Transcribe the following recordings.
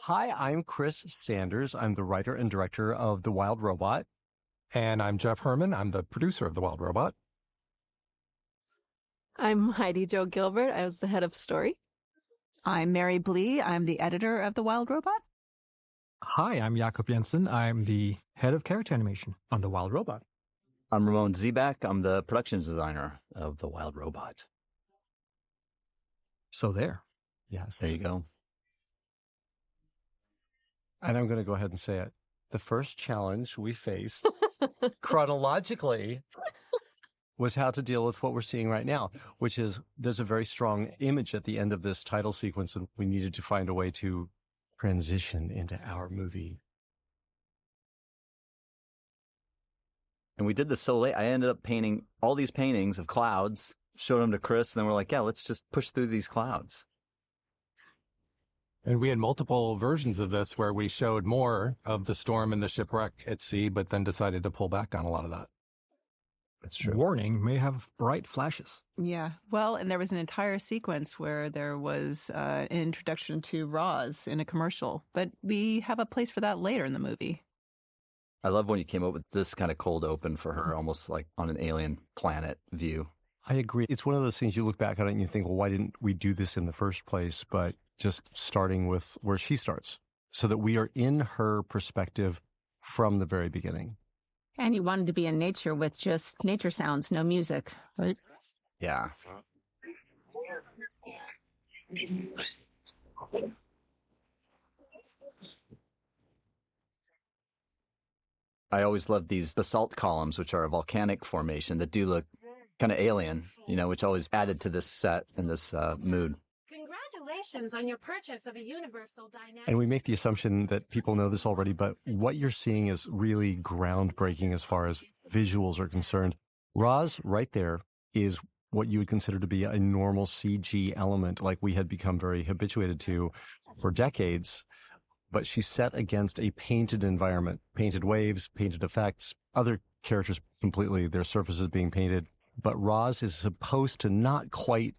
Hi, I'm Chris Sanders. I'm the writer and director of The Wild Robot. And I'm Jeff Herman. I'm the producer of The Wild Robot. I'm Heidi Jo Gilbert. I was the head of story. I'm Mary Blee. I'm the editor of The Wild Robot. Hi, I'm Jakob Jensen. I'm the head of character animation on The Wild Robot. I'm Ramon Zebak. I'm the production designer of The Wild Robot. So there. Yes. There you go. And I'm going to go ahead and say it. The first challenge we faced chronologically was how to deal with what we're seeing right now, which is there's a very strong image at the end of this title sequence, and we needed to find a way to transition into our movie. And we did this so late, I ended up painting all these paintings of clouds, showed them to Chris, and then we're like, yeah, let's just push through these clouds. And we had multiple versions of this where we showed more of the storm and the shipwreck at sea, but then decided to pull back on a lot of that. That's true. Warning, may have bright flashes. Yeah. Well, and there was an entire sequence where there was an introduction to Roz in a commercial, but we have a place for that later in the movie. I love when you came up with this kind of cold open for her, almost like on an alien planet view. I agree. It's one of those things you look back on it and you think, well, why didn't we do this in the first place? But just starting with where she starts so that we are in her perspective from the very beginning. And you wanted to be in nature with just nature sounds, no music, right? Yeah. I always love these basalt columns, which are a volcanic formation that do look kind of alien, which always added to this set and this mood. Congratulations on your purchase of a universal dynamic. And we make the assumption that people know this already, but what you're seeing is really groundbreaking as far as visuals are concerned. Roz, right there, is what you would consider to be a normal CG element, like we had become very habituated to for decades. But she's set against a painted environment, painted waves, painted effects, other characters completely, their surfaces being painted. But Roz is supposed to not quite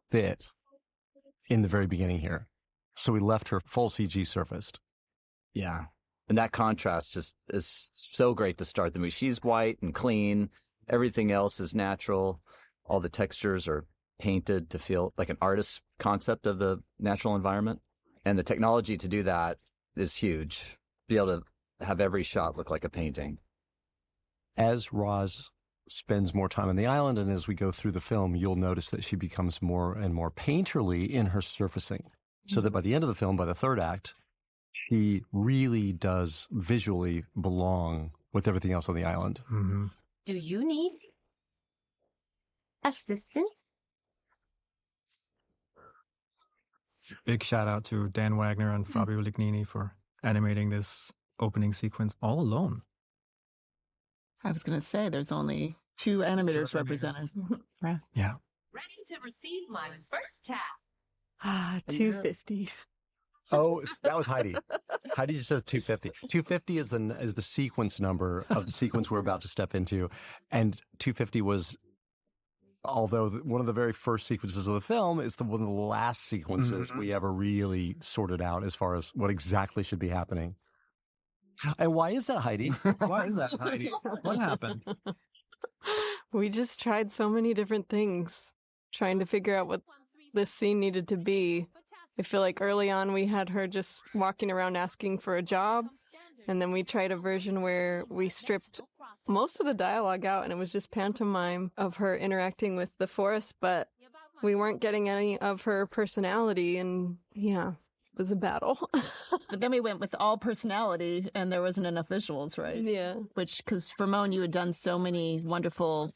fit in the very beginning here. So we left her full CG surfaced. Yeah. And that contrast just is so great to start the movie. She's white and clean. Everything else is natural. All the textures are painted to feel like an artist's concept of the natural environment. And the technology to do that is huge. Be able to have every shot look like a painting. As Roz spends more time on the island, and as we go through the film, you'll notice that she becomes more and more painterly in her surfacing. So that by the end of the film, by the third act, she really does visually belong with everything else on the island. Mm-hmm. Do you need assistance? Big shout out to Dan Wagner and Fabio Lignini for animating this opening sequence all alone. I was going to say there's only 2 animators represented. Yeah. Ready to receive my first task. 250. Oh, that was Heidi. Heidi just says 250. 250 is the sequence number of the sequence we're about to step into. And 250 was, although one of the very first sequences of the film, is one of the last sequences we ever really sorted out as far as what exactly should be happening. And why is that, Heidi? Why is that, Heidi? What happened? We just tried so many different things, trying to figure out what this scene needed to be. I feel like early on we had her just walking around asking for a job, and then we tried a version where we stripped most of the dialogue out, and it was just pantomime of her interacting with the forest, but we weren't getting any of her personality, and yeah. Was a battle. But then we went with all personality and there wasn't enough visuals, right? Yeah. Which, because Ramon, you had done so many wonderful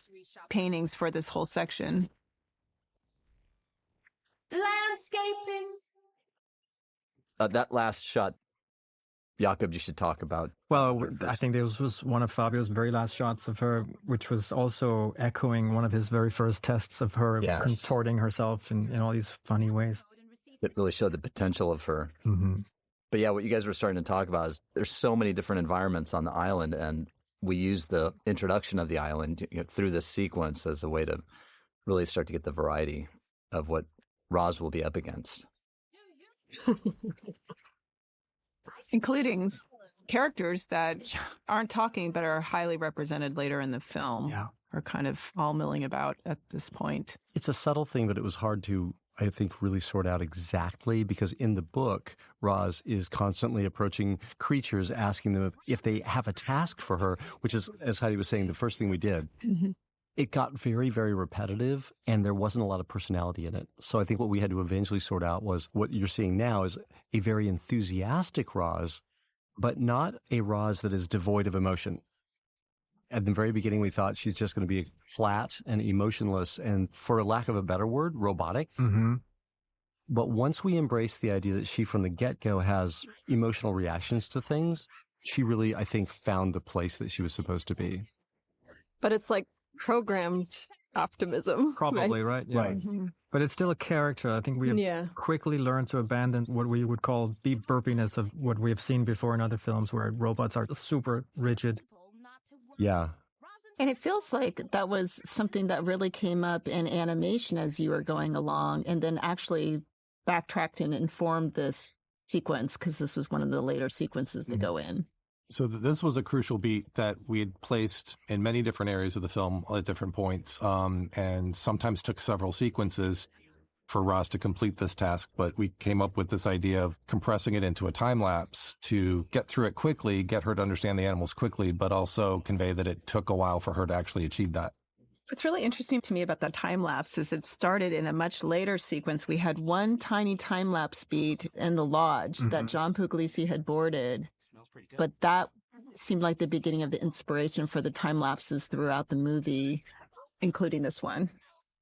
paintings for this whole section. Landscaping. That last shot, Jakob, you should talk about. Well, I think this was one of Fabio's very last shots of her, which was also echoing one of his very first tests of her contorting herself in all these funny ways. It really showed the potential of her. Mm-hmm. But yeah, what you guys were starting to talk about is there's so many different environments on the island, and we use the introduction of the island through this sequence as a way to really start to get the variety of what Roz will be up against. Including characters that aren't talking but are highly represented later in the film. Yeah. Are kind of all milling about at this point. It's a subtle thing, but it was hard to, I think, really sort out exactly, because in the book, Roz is constantly approaching creatures, asking them if they have a task for her, which is, as Heidi was saying, the first thing we did. Mm-hmm. It got very, very repetitive, and there wasn't a lot of personality in it. So I think what we had to eventually sort out was what you're seeing now is a very enthusiastic Roz, but not a Roz that is devoid of emotion. At the very beginning, we thought she's just going to be flat and emotionless and, for lack of a better word, robotic. Mm-hmm. But once we embraced the idea that she, from the get-go, has emotional reactions to things, she really, I think, found the place that she was supposed to be. But it's like programmed optimism. Probably, right? Yeah. Right. Mm-hmm. But it's still a character. I think we have quickly learned to abandon what we would call the burpiness of what we have seen before in other films where robots are super rigid. Yeah. And it feels like that was something that really came up in animation as you were going along, and then actually backtracked and informed this sequence, because this was one of the later sequences to go in. So this was a crucial beat that we had placed in many different areas of the film at different points, and sometimes took several sequences for Roz to complete this task. But we came up with this idea of compressing it into a time lapse to get through it quickly, get her to understand the animals quickly, but also convey that it took a while for her to actually achieve that. What's really interesting to me about that time lapse is it started in a much later sequence. We had one tiny time lapse beat in the lodge that John Puglisi had boarded, but that seemed like the beginning of the inspiration for the time lapses throughout the movie, including this one.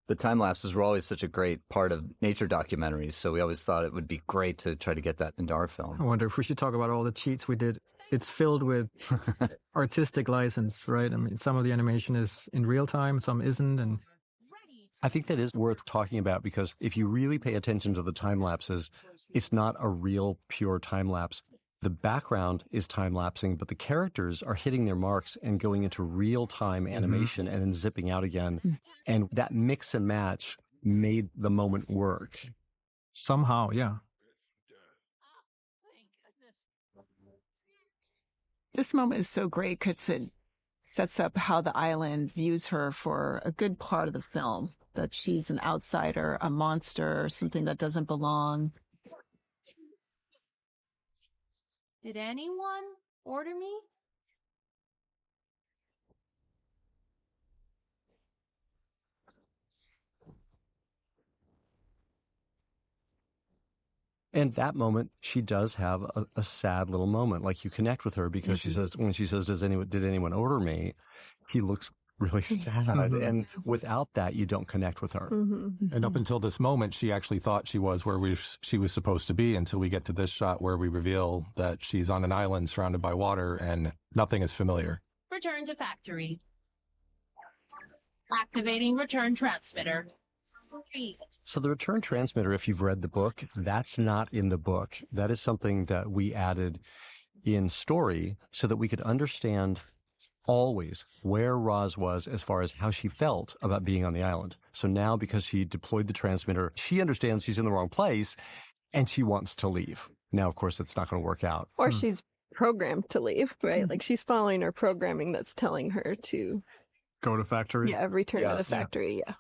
The time lapses were always such a great part of nature documentaries, so we always thought it would be great to try to get that into our film. I wonder if we should talk about all the cheats we did. It's filled with artistic license, right? I mean, some of the animation is in real time, some isn't. And I think that is worth talking about, because if you really pay attention to the time lapses, it's not a real pure time lapse. The background is time lapsing, but the characters are hitting their marks and going into real time animation and then zipping out again. And that mix and match made the moment work. somehow, yeah. This moment is so great because it sets up how the island views her for a good part of the film, that she's an outsider, a monster, something that doesn't belong. Did anyone order me? And that moment, she does have a sad little moment. Like, you connect with her because she says, when she says, did anyone order me? He looks really sad. And without that, you don't connect with her. And up until this moment, she actually thought she was where she was supposed to be, until we get to this shot where we reveal that she's on an island surrounded by water and nothing is familiar. Return to factory. Activating return transmitter. So the return transmitter, if you've read the book, that's not in the book. That is something that we added in story so that we could understand always where Roz was as far as how she felt about being on the island. So now, because she deployed the transmitter, she understands she's in the wrong place and she wants to leave. Now, of course, it's not going to work out. Or she's programmed to leave, right? Like, she's following her programming that's telling her to Go to factory. Yeah, return to the factory. Yeah.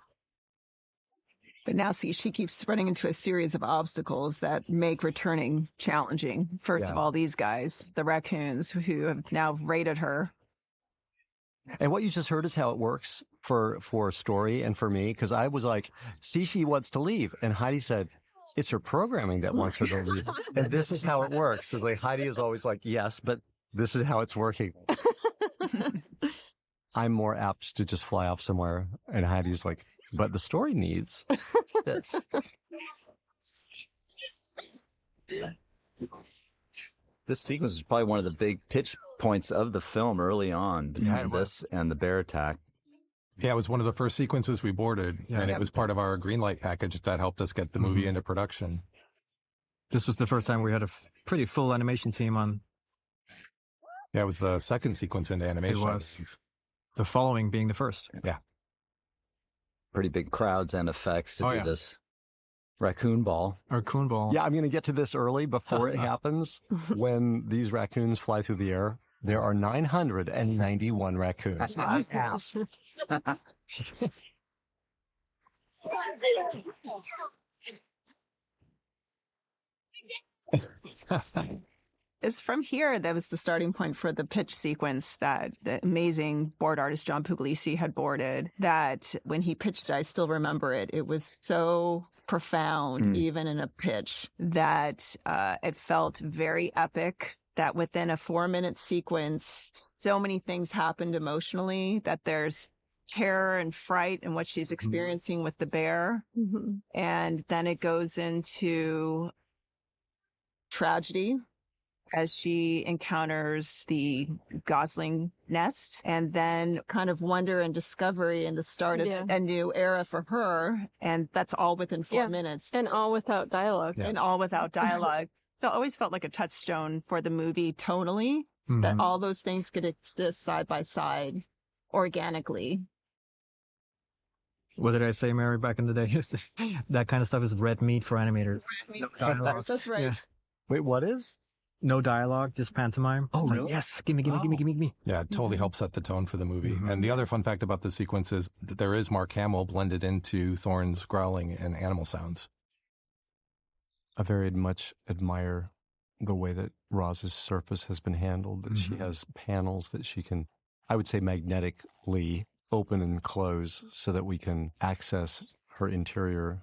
But now, see, she keeps running into a series of obstacles that make returning challenging. First of all, these guys, the raccoons, who have now raided her. And what you just heard is how it works for Story and for me, because I was like, see, she wants to leave. And Heidi said, it's her programming that wants her to leave. And this is how it works. So like, Heidi is always like, yes, but this is how it's working. I'm more apt to just fly off somewhere. And Heidi's like, but the story needs this. This sequence is probably one of the big pitch points of the film early on, between this and the bear attack. Yeah, it was one of the first sequences we boarded, and it was part of our green light package that helped us get the movie into production. This was the first time we had a pretty full animation team on. Yeah, it was the second sequence into animation. It was. The following being the first. Yeah. pretty big crowds and effects to do this raccoon ball. Raccoon ball. Yeah, I'm going to get to this early before it happens. When these raccoons fly through the air, there are 991 raccoons. It's from here that was the starting point for the pitch sequence that the amazing board artist John Puglisi had boarded, that when he pitched it, I still remember it. It was so profound, even in a pitch, that it felt very epic, that within a 4-minute sequence, so many things happened emotionally, that there's terror and fright in what she's experiencing with the bear. And then it goes into tragedy as she encounters the gosling nest, and then kind of wonder and discovery and the start of a new era for her. And that's all within 4 minutes. And all without dialogue. And all without dialogue. It always felt like a touchstone for the movie tonally, that all those things could exist side by side organically. What did I say, Mary, back in the day? That kind of stuff is red meat for animators. That's right. Yeah. Wait, what is? No dialogue, just pantomime. Oh, It's like, really? yes, give me. Yeah, it totally helps set the tone for the movie. And the other fun fact about the sequence is that there is Mark Hamill blended into Thorne's growling and animal sounds. I very much admire the way that Roz's surface has been handled, that she has panels that she can, I would say, magnetically open and close so that we can access her interior,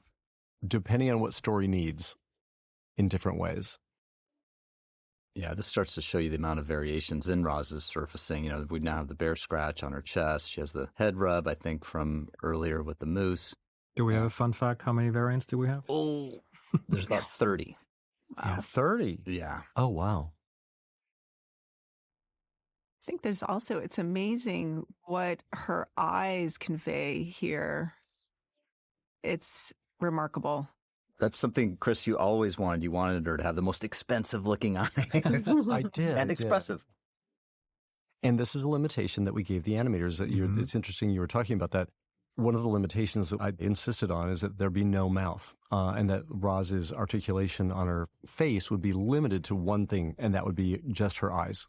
depending on what story needs, in different ways. Yeah, this starts to show you the amount of variations in Roz's surfacing. You know, we now have the bear scratch on her chest. She has the head rub, I think, from earlier with the moose. Do we have a fun fact? How many variants do we have? Oh, there's about 30. Wow. 30? Yeah. Oh, wow. I think there's also, it's amazing what her eyes convey here. It's remarkable. That's something, Chris, you always wanted. You wanted her to have the most expensive looking eyes. I did. And expressive. And this is a limitation that we gave the animators. That it's interesting you were talking about that. One of the limitations that I insisted on is that there be no mouth, and that Roz's articulation on her face would be limited to one thing, and that would be just her eyes.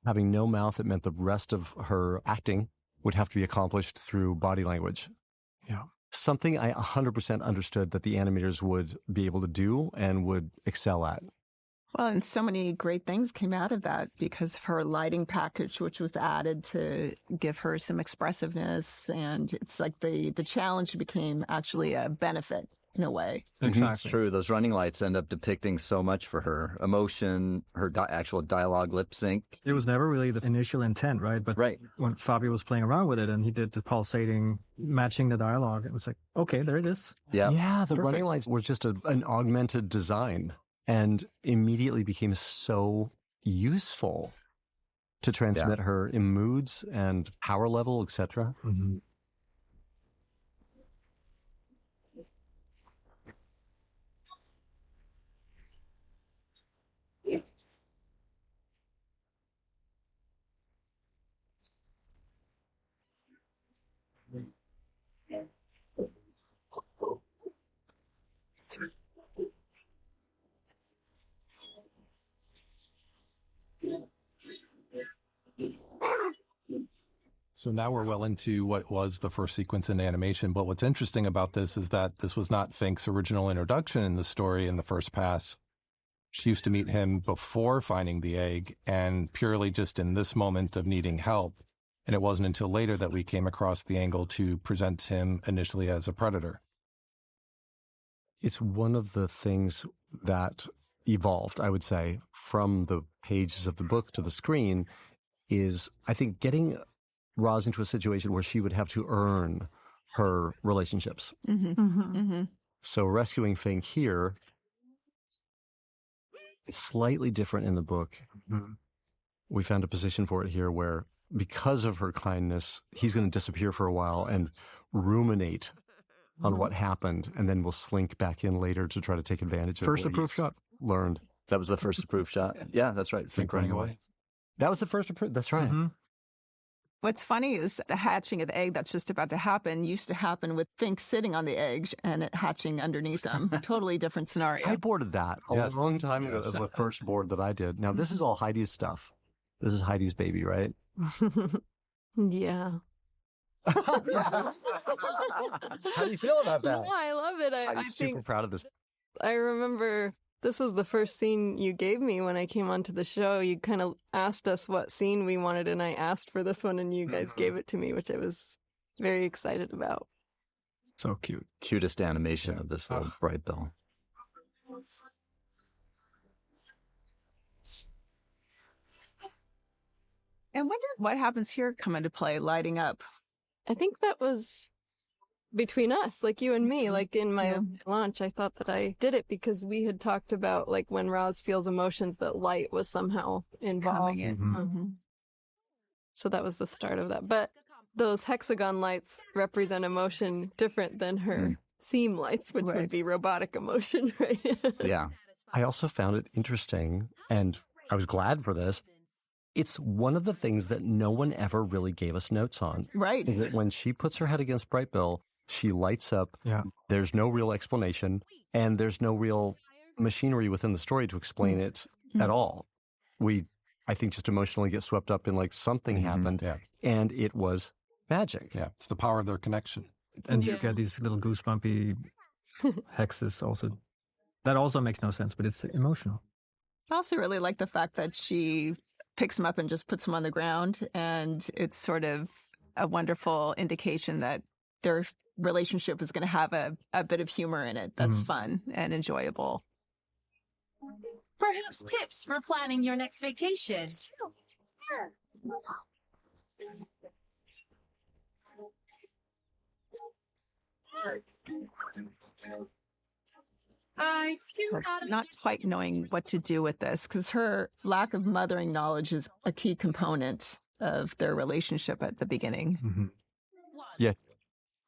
Having no mouth, it meant the rest of her acting would have to be accomplished through body language. Yeah. Something I 100% understood that the animators would be able to do and would excel at. Well, and so many great things came out of that because of her lighting package, which was added to give her some expressiveness. And it's like the challenge became actually a benefit in a way. Exactly. It's true. Those running lights end up depicting so much for her. Emotion, her actual dialogue lip sync. It was never really the initial intent, right? But when Fabio was playing around with it and he did the pulsating, matching the dialogue, it was like, okay, there it is. Yeah. Yeah, the running lights were just an augmented design and immediately became so useful to transmit her in moods and power level, etc. So now we're well into what was the first sequence in animation. But what's interesting about this is that this was not Fink's original introduction in the story in the first pass. She used to meet him before finding the egg and purely just in this moment of needing help. And it wasn't until later that we came across the angle to present him initially as a predator. It's one of the things that evolved, I would say, from the pages of the book to the screen is, I think, getting Roz into a situation where she would have to earn her relationships. So rescuing Fink here is slightly different in the book. We found a position for it here where, because of her kindness, he's going to disappear for a while and ruminate on what happened, and then we'll slink back in later to try to take advantage of First what approved he's shot. learned. That was the first approved shot. Yeah, that's right. Fink running away. That was the first approved. That's right. What's funny is the hatching of the egg that's just about to happen used to happen with Fink sitting on the egg and it hatching underneath them. Totally different scenario. I boarded that a long time ago. That was the first board that I did. Now, this is all Heidi's stuff. This is Heidi's baby, right? Yeah. How do you feel about that? No, I love it. I Heidi's think super proud of this. I remember this was the first scene you gave me when I came onto the show. You kind of asked us what scene we wanted, and I asked for this one, and you guys gave it to me, which I was very excited about. So cute. Cutest animation of this little bright bell. And when did what happens here come into play, lighting up? I think that was between us, like you and me. Like in my launch, I thought that I did it because we had talked about like when Roz feels emotions, that light was somehow involved. Coming in. So that was the start of that. But those hexagon lights represent emotion different than her seam lights, which would be robotic emotion, right? Yeah. I also found it interesting, and I was glad for this. It's one of the things that no one ever really gave us notes on. Right. Is that when she puts her head against Bright Bill, she lights up. Yeah. There's no real explanation, and there's no real machinery within the story to explain it at all. We, I think, just emotionally get swept up in like something happened, and it was magic. Yeah, it's the power of their connection. And you get these little goosebumpy hexes also. That also makes no sense, but it's emotional. I also really like the fact that she picks him up and just puts him on the ground, and it's sort of a wonderful indication that their relationship is going to have a bit of humor in it that's fun and enjoyable. Perhaps tips for planning your next vacation. I do Not quite knowing what to do with this because her lack of mothering knowledge is a key component of their relationship at the beginning. Yeah.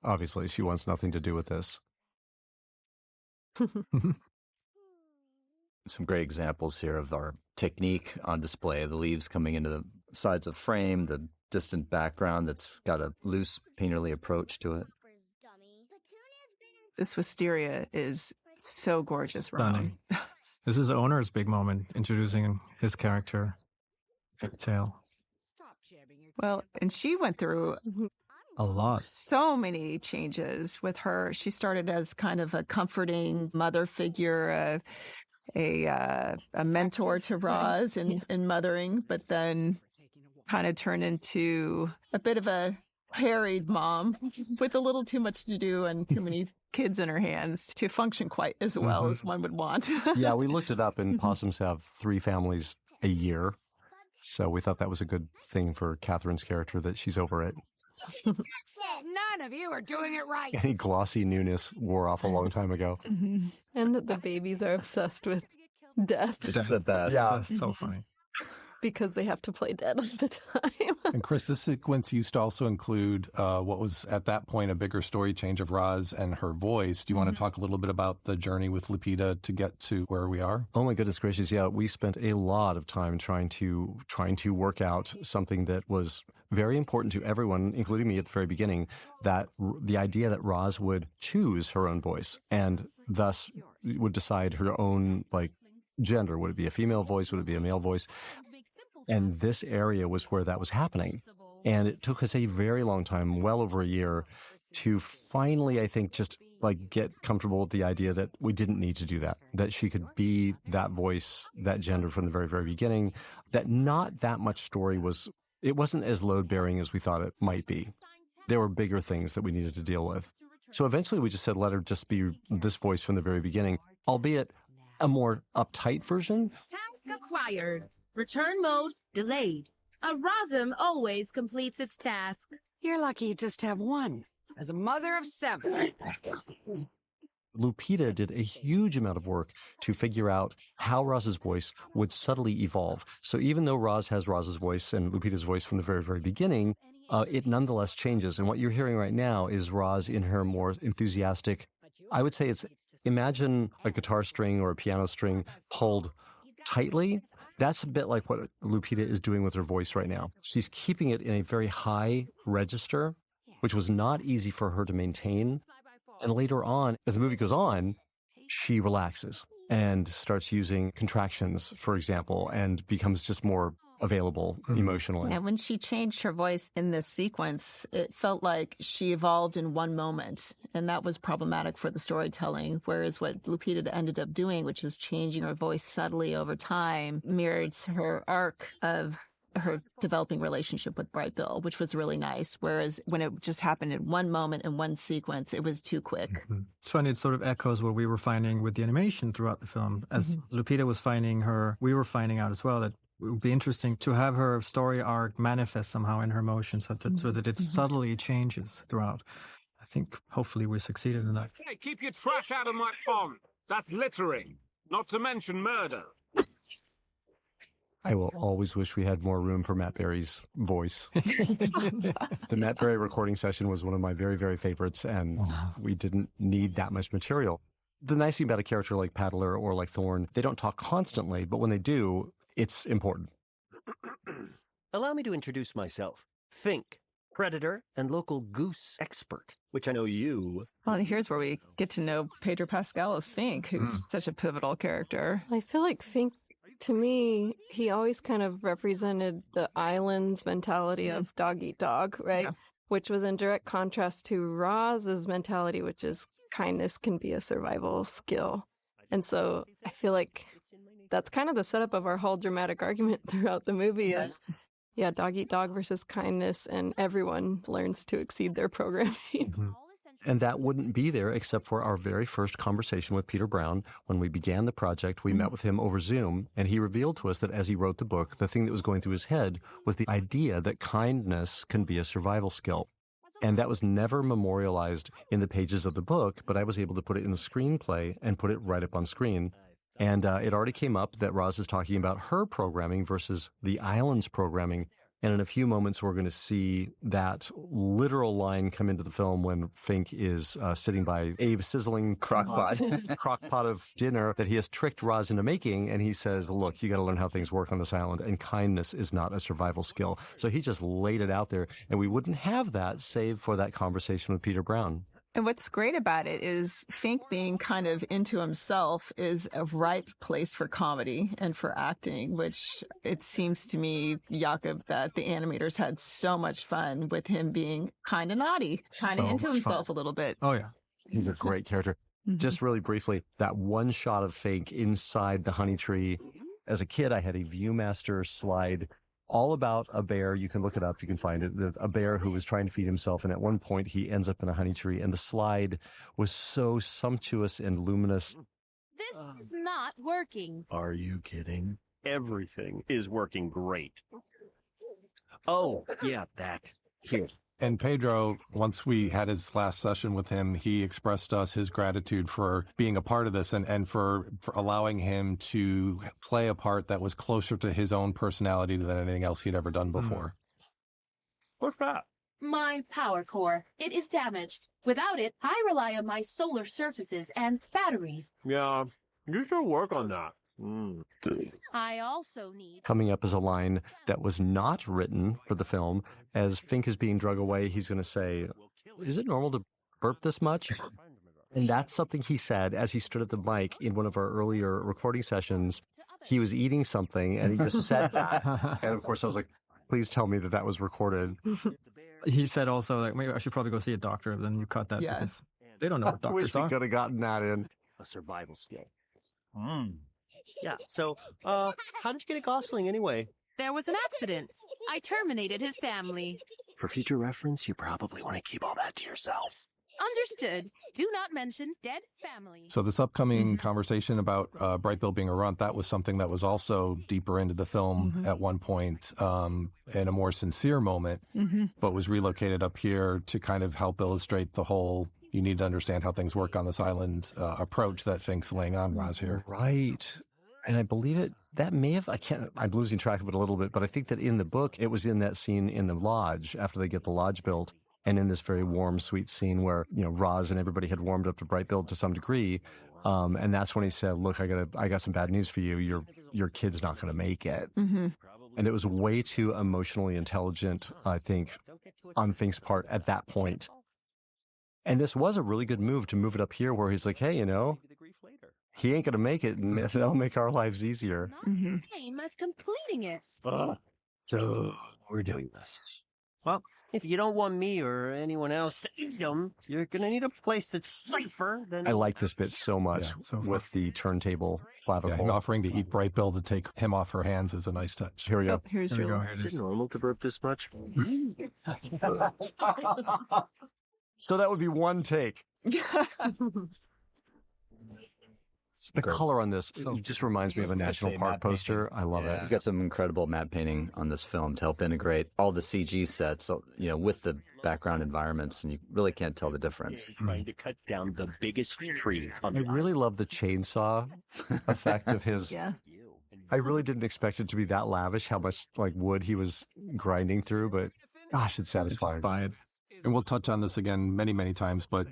Obviously, she wants nothing to do with this. Some great examples here of our technique on display. The leaves coming into the sides of frame, the distant background that's got a loose painterly approach to it. This wisteria is so gorgeous, Ron. Stunning. This is Owner's big moment, introducing his character, Pigtail. Well, and she went through A lot. so many changes with her. She started as kind of a comforting mother figure, a mentor to Roz in mothering, but then kind of turned into a bit of a harried mom with a little too much to do and too many kids in her hands to function quite as well as one would want. Yeah, we looked it up, and possums have 3 families a year. So we thought that was a good thing for Catherine's character, that she's over it. None of you are doing it right. Any glossy newness wore off a long time ago. And that the babies are obsessed with death The best. Yeah. That's so funny. because they have to play dead all the time. And Chris, this sequence used to also include what was at that point a bigger story change of Roz and her voice. Do you want to talk a little bit about the journey with Lupita to get to where we are? Oh my goodness gracious! Yeah, we spent a lot of time trying to work out something that was very important to everyone, including me at the very beginning. That the idea that Roz would choose her own voice and thus would decide her own gender. Would it be a female voice? Would it be a male voice? And this area was where that was happening. And it took us a very long time, well over a year, to finally, I think, just get comfortable with the idea that we didn't need to do that, that she could be that voice, that gender from the very, very beginning, that not that much story it wasn't as load-bearing as we thought it might be. There were bigger things that we needed to deal with. So eventually we just said, let her just be this voice from the very beginning, albeit a more uptight version. Task acquired. Return mode delayed. A Rosm always completes its task. You're lucky you just have one. As a mother of 7. Lupita did a huge amount of work to figure out how Roz's voice would subtly evolve. So even though Roz has Roz's voice and Lupita's voice from the very, very beginning, it nonetheless changes. And what you're hearing right now is Roz in her more enthusiastic, I would say imagine a guitar string or a piano string pulled tightly. That's a bit like what Lupita is doing with her voice right now. She's keeping it in a very high register, which was not easy for her to maintain. And later on, as the movie goes on, she relaxes and starts using contractions, for example, and becomes just more available emotionally. And when she changed her voice in this sequence, it felt like she evolved in one moment. And that was problematic for the storytelling. Whereas what Lupita ended up doing, which is changing her voice subtly over time, mirrored her arc of her developing relationship with Bright Bill, which was really nice. Whereas when it just happened in one moment, in one sequence, it was too quick. It's funny, it sort of echoes what we were finding with the animation throughout the film. As Lupita was finding her, we were finding out as well that it would be interesting to have her story arc manifest somehow in her emotions so that it subtly changes throughout. I think hopefully we succeeded in that. Hey, keep your trash out of my pond. That's littering, not to mention murder. I will always wish we had more room for Matt Berry's voice. The Matt Berry recording session was one of my very, very favorites, and we didn't need that much material. The nice thing about a character like Paddler or like Thorn, they don't talk constantly, but when they do, it's important. Allow me to introduce myself. Fink, predator and local goose expert, which I know you... Well, and here's where we get to know Pedro Pascal as Fink, who's such a pivotal character. I feel like Fink, to me, he always kind of represented the island's mentality of dog eat dog, right? Yeah. Which was in direct contrast to Roz's mentality, which is kindness can be a survival skill. And so I feel like that's kind of the setup of our whole dramatic argument throughout the movie is, yeah, dog eat dog versus kindness, and everyone learns to exceed their programming. And that wouldn't be there except for our very first conversation with Peter Brown. When we began the project, we met with him over Zoom, and he revealed to us that as he wrote the book, the thing that was going through his head was the idea that kindness can be a survival skill. And that was never memorialized in the pages of the book, but I was able to put it in the screenplay and put it right up on screen. And it already came up that Roz is talking about her programming versus the island's programming. And in a few moments, we're going to see that literal line come into the film when Fink is sitting by a sizzling crock-pot of dinner that he has tricked Roz into making. And he says, look, you got to learn how things work on this island. And kindness is not a survival skill. So he just laid it out there. And we wouldn't have that save for that conversation with Peter Brown. And what's great about it is Fink being kind of into himself is a ripe place for comedy and for acting, which it seems to me, Jakob, that the animators had so much fun with him being kind of naughty, kind of into himself a little bit. Oh, yeah. He's a great character. Just really briefly, that one shot of Fink inside the honey tree. As a kid, I had a Viewmaster slide all about a bear. You can look it up. You can find it. A bear who was trying to feed himself. And at one point, he ends up in a honey tree. And the slide was so sumptuous and luminous. This is not working. Are you kidding? Everything is working great. Oh, yeah, that. Here. And Pedro, once we had his last session with him, he expressed to us his gratitude for being a part of this and for allowing him to play a part that was closer to his own personality than anything else he'd ever done before. What's that? My power core. It is damaged. Without it, I rely on my solar surfaces and batteries. Yeah, you should work on that. I also need... Coming up is a line that was not written for the film. As Fink is being drug away, he's going to say, is it normal to burp this much? And that's something he said as he stood at the mic in one of our earlier recording sessions. He was eating something and he just said that. And of course I was like, please tell me that that was recorded. He said also, like, maybe I should probably go see a doctor. Then you cut that because they don't know what doctors are. We could have gotten that in. A survival skill. Yeah, so, how did you get a Gosling anyway? There was an accident. I terminated his family. For future reference, you probably want to keep all that to yourself. Understood. Do not mention dead family. So this upcoming conversation about Bright Bill being a runt, that was something that was also deeper into the film at one point in a more sincere moment, but was relocated up here to kind of help illustrate the whole you need to understand how things work on this island approach that Fink's laying on Roz here. Right. And I believe it, that may have, I'm losing track of it a little bit, but I think that in the book, it was in that scene in the lodge after they get the lodge built. And in this very warm, sweet scene where, Roz and everybody had warmed up to Bright Bill to some degree, And that's when he said, look, I got some bad news for you. Your kid's not going to make it. Mm-hmm. And it was way too emotionally intelligent, I think, on Fink's part at that point. And this was a really good move to move it up here where he's like, hey, he ain't going to make it, and that'll make our lives easier. Not the same as completing it. So we're doing this. Well, if you don't want me or anyone else to eat them, you're going to need a place that's safer than... I like this bit so much with the turntable clavicle. Yeah, him offering to eat Bright Bill to take him off her hands is a nice touch. Here we go. Oh, here's Here we your... go. Here it Is is. it normal to burp this much? So that would be one take. The color on this it just reminds me of a national park poster. I love it. You've got some incredible matte painting on this film to help integrate all the CG sets, with the background environments, and you really can't tell the difference. Trying to cut down the biggest tree on I the really love the chainsaw effect of his. Yeah. I really didn't expect it to be that lavish, how much wood he was grinding through, but gosh, it's satisfying. Buy it. And we'll touch on this again many, many times, but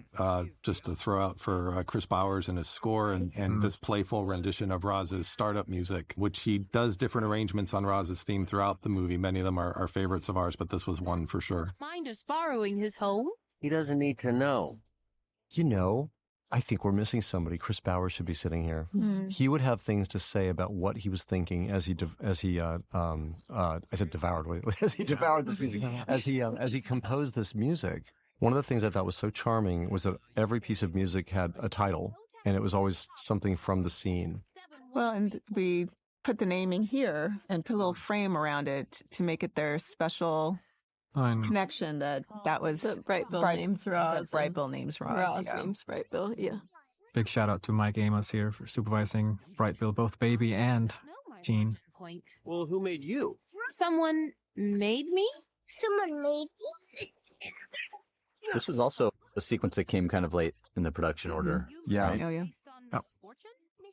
just to throw out for Chris Bowers and his score and this playful rendition of Roz's startup music, which he does different arrangements on Roz's theme throughout the movie. Many of them are favorites of ours, but this was one for sure. Mind us borrowing his home? He doesn't need to know. I think we're missing somebody. Chris Bowers should be sitting here. He would have things to say about what he was thinking as he devoured this music, as he composed this music. One of the things I thought was so charming was that every piece of music had a title, and it was always something from the scene. Well, and we put the naming here and put a little frame around it to make it their special connection that was The Bright Bill names Roz. that Bright Bill names Roz. Roz yeah. names Bright Bill, yeah. Big shout out to Mike Amos here for supervising Bright Bill, both Baby and Gene. Point. Well, who made you? Someone made me? Someone made me? This was also a sequence that came kind of late in the production order. Yeah. right? Oh, yeah. Oh.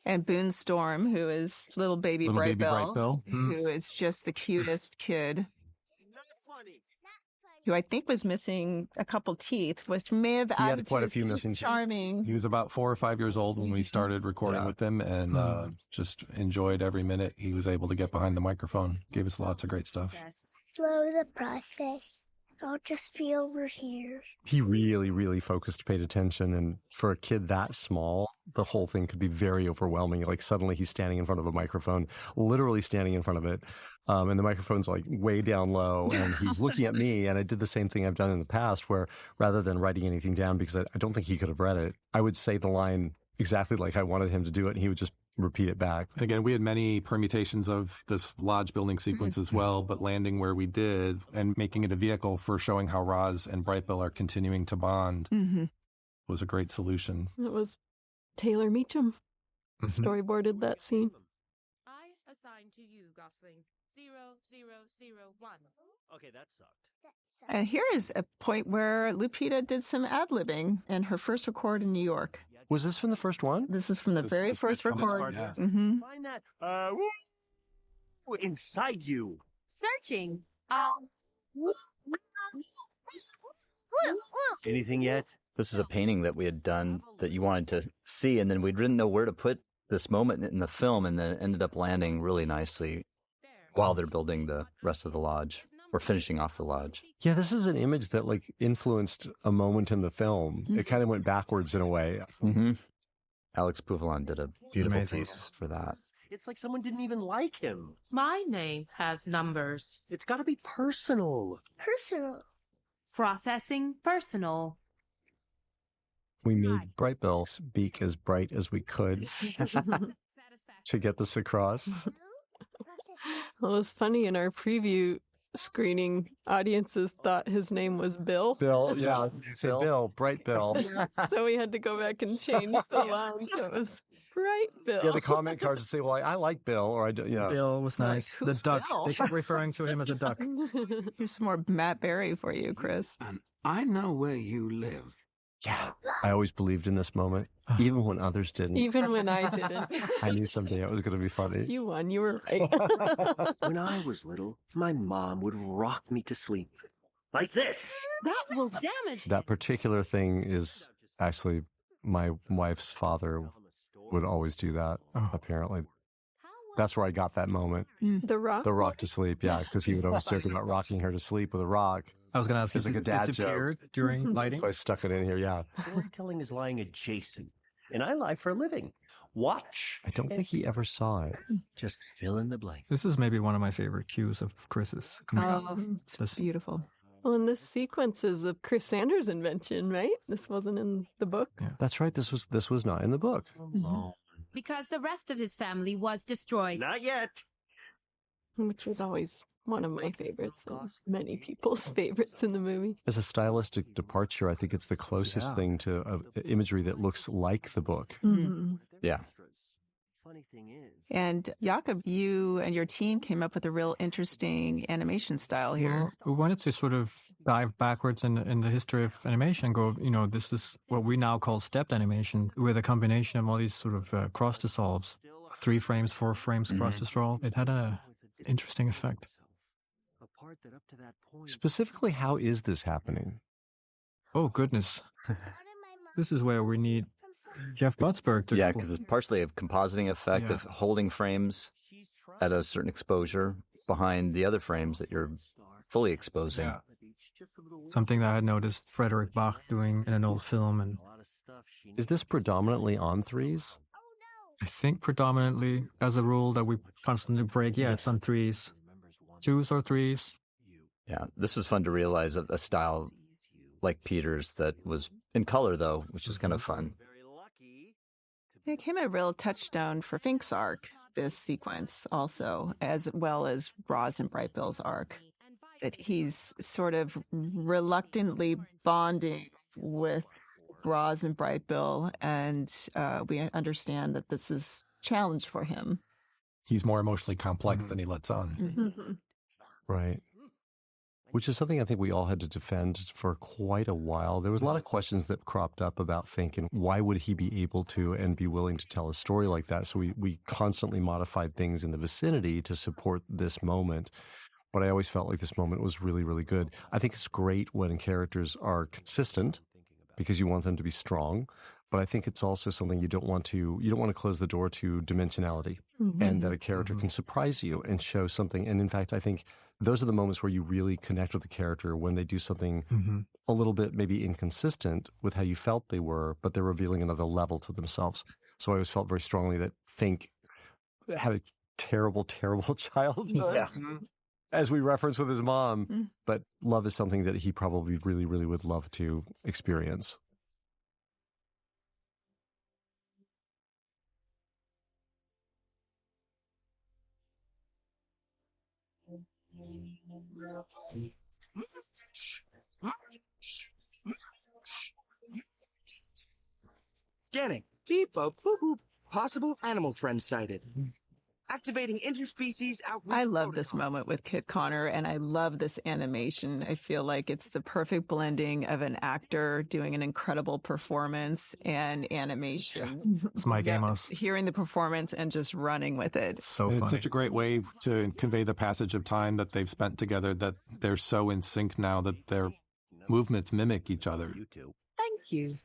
And Boone Storm, who is little baby Bright Bill, who is just the cutest kid, who I think was missing a couple teeth, which may have He added had quite to a few his missing teeth. charming. He was about 4 or 5 years old when we started recording with him, and just enjoyed every minute he was able to get behind the microphone. Gave us lots of great stuff. Slow the process. I'll just be over here. He really, really focused, paid attention, and for a kid that small, the whole thing could be very overwhelming. Suddenly he's standing in front of a microphone, literally standing in front of it, and the microphone's way down low, and he's looking at me, and I did the same thing I've done in the past, where rather than writing anything down, because I don't think he could have read it, I would say the line exactly like I wanted him to do it, and he would just repeat it back. Again, we had many permutations of this lodge building sequence as well, but landing where we did and making it a vehicle for showing how Roz and Bright Bill are continuing to bond was a great solution. It was Taylor Meacham storyboarded that scene. I assign to you, Gosling. 0001. Okay, that sucked. And here is a point where Lupita did some ad-libbing in her first record in New York. Was this from the first one? This is from the very first record. Yeah. Mm-hmm. Find that inside you. Searching. Anything yet? This is a painting that we had done that you wanted to see, and then we didn't know where to put this moment in the film, and then it ended up landing really nicely while they're building the rest of the lodge, or finishing off the lodge. Yeah, this is an image that influenced a moment in the film. It kind of went backwards in a way. Mm-hmm. Alex Pouvalon did a beautiful amazing. piece for that. It's like someone didn't even like him. My name has numbers. It's got to be personal. Personal. Processing personal. We made Bright Bill speak as bright as we could to get this across. Well, it was funny in our preview screening, audiences thought his name was Bill. Bill, yeah. Say Bill, Bright Bill. So we had to go back and change the line. So it was Bright Bill. Yeah, the comment cards would say, well, I like Bill, or I do, yeah. Bill was nice. The who's duck. Bill? They kept referring to him as a duck. Here's some more Matt Berry for you, Chris. And I know where you live. Yeah. I always believed in this moment, even when others didn't. Even when I didn't. I knew someday it was going to be funny. You won. You were right. When I was little, my mom would rock me to sleep. Like this. That will damage. That particular thing is actually my wife's father would always do that, apparently. That's where I got that moment. The Rock? The rock to sleep, yeah, because he would always joke about rocking her to sleep with a rock. I was going to ask, It's like a dad disappeared joke. during lighting? So I stuck it in here, yeah. Storytelling is lying adjacent, and I lie for a living. Watch. I don't think he ever saw it. Just fill in the blank. This is maybe one of my favorite cues of Chris's. It's just beautiful. Well, and this sequence is of Chris Sanders' invention, right? This wasn't in the book. Yeah. That's right. This was not in the book. Because the rest of his family was destroyed. Not yet. Which was always one of my favorites and many people's favorites in the movie. As a stylistic departure, I think it's the closest thing to imagery that looks like the book. Yeah. And Jakob, you and your team came up with a real interesting animation style here. Well, we wanted to sort of dive backwards in the history of animation and go, this is what we now call stepped animation, with a combination of all these sort of cross dissolves, 3 frames, 4 frames cross dissolve. It had a interesting effect. Specifically, how is this happening? Oh, goodness. This is where we need Jeff Butzberg to... Yeah, because it's partially a compositing effect of holding frames at a certain exposure behind the other frames that you're fully exposing. Yeah. Something that I had noticed Frederick Bach doing in an old film. And is this predominantly on 3s? I think predominantly, as a rule that we constantly break, it's on 3s. 2s or 3s. Yeah, this was fun to realize a style like Peter's that was in color, though, which was kind of fun. It came a real touchstone for Fink's arc, this sequence also, as well as Roz and Brightbill's arc. That he's sort of reluctantly bonding with Roz and Brightbill, and we understand that this is a challenge for him. He's more emotionally complex than he lets on. Right. Which is something I think we all had to defend for quite a while. There was a lot of questions that cropped up about Fink and why would he be able to and be willing to tell a story like that. So we constantly modified things in the vicinity to support this moment. But I always felt like this moment was really, really good. I think it's great when characters are consistent because you want them to be strong. But I think it's also something you don't want to close the door to dimensionality and that a character can surprise you and show something. And in fact, I think those are the moments where you really connect with the character when they do something a little bit maybe inconsistent with how you felt they were, but they're revealing another level to themselves. So I always felt very strongly that Fink had a terrible, terrible childhood. Yeah. As we reference with his mom, but love is something that he probably really, really would love to experience. Scanning. Beep, boop, boop. Possible animal friend sighted. Activating interspecies outreach. I love this moment with Kit Connor, and I love this animation. I feel like it's the perfect blending of an actor doing an incredible performance and animation. It's Mike Amos. Hearing the performance and just running with it. So and it's such a great way to convey the passage of time that they've spent together, that they're so in sync now that their movements mimic each other. Thank you.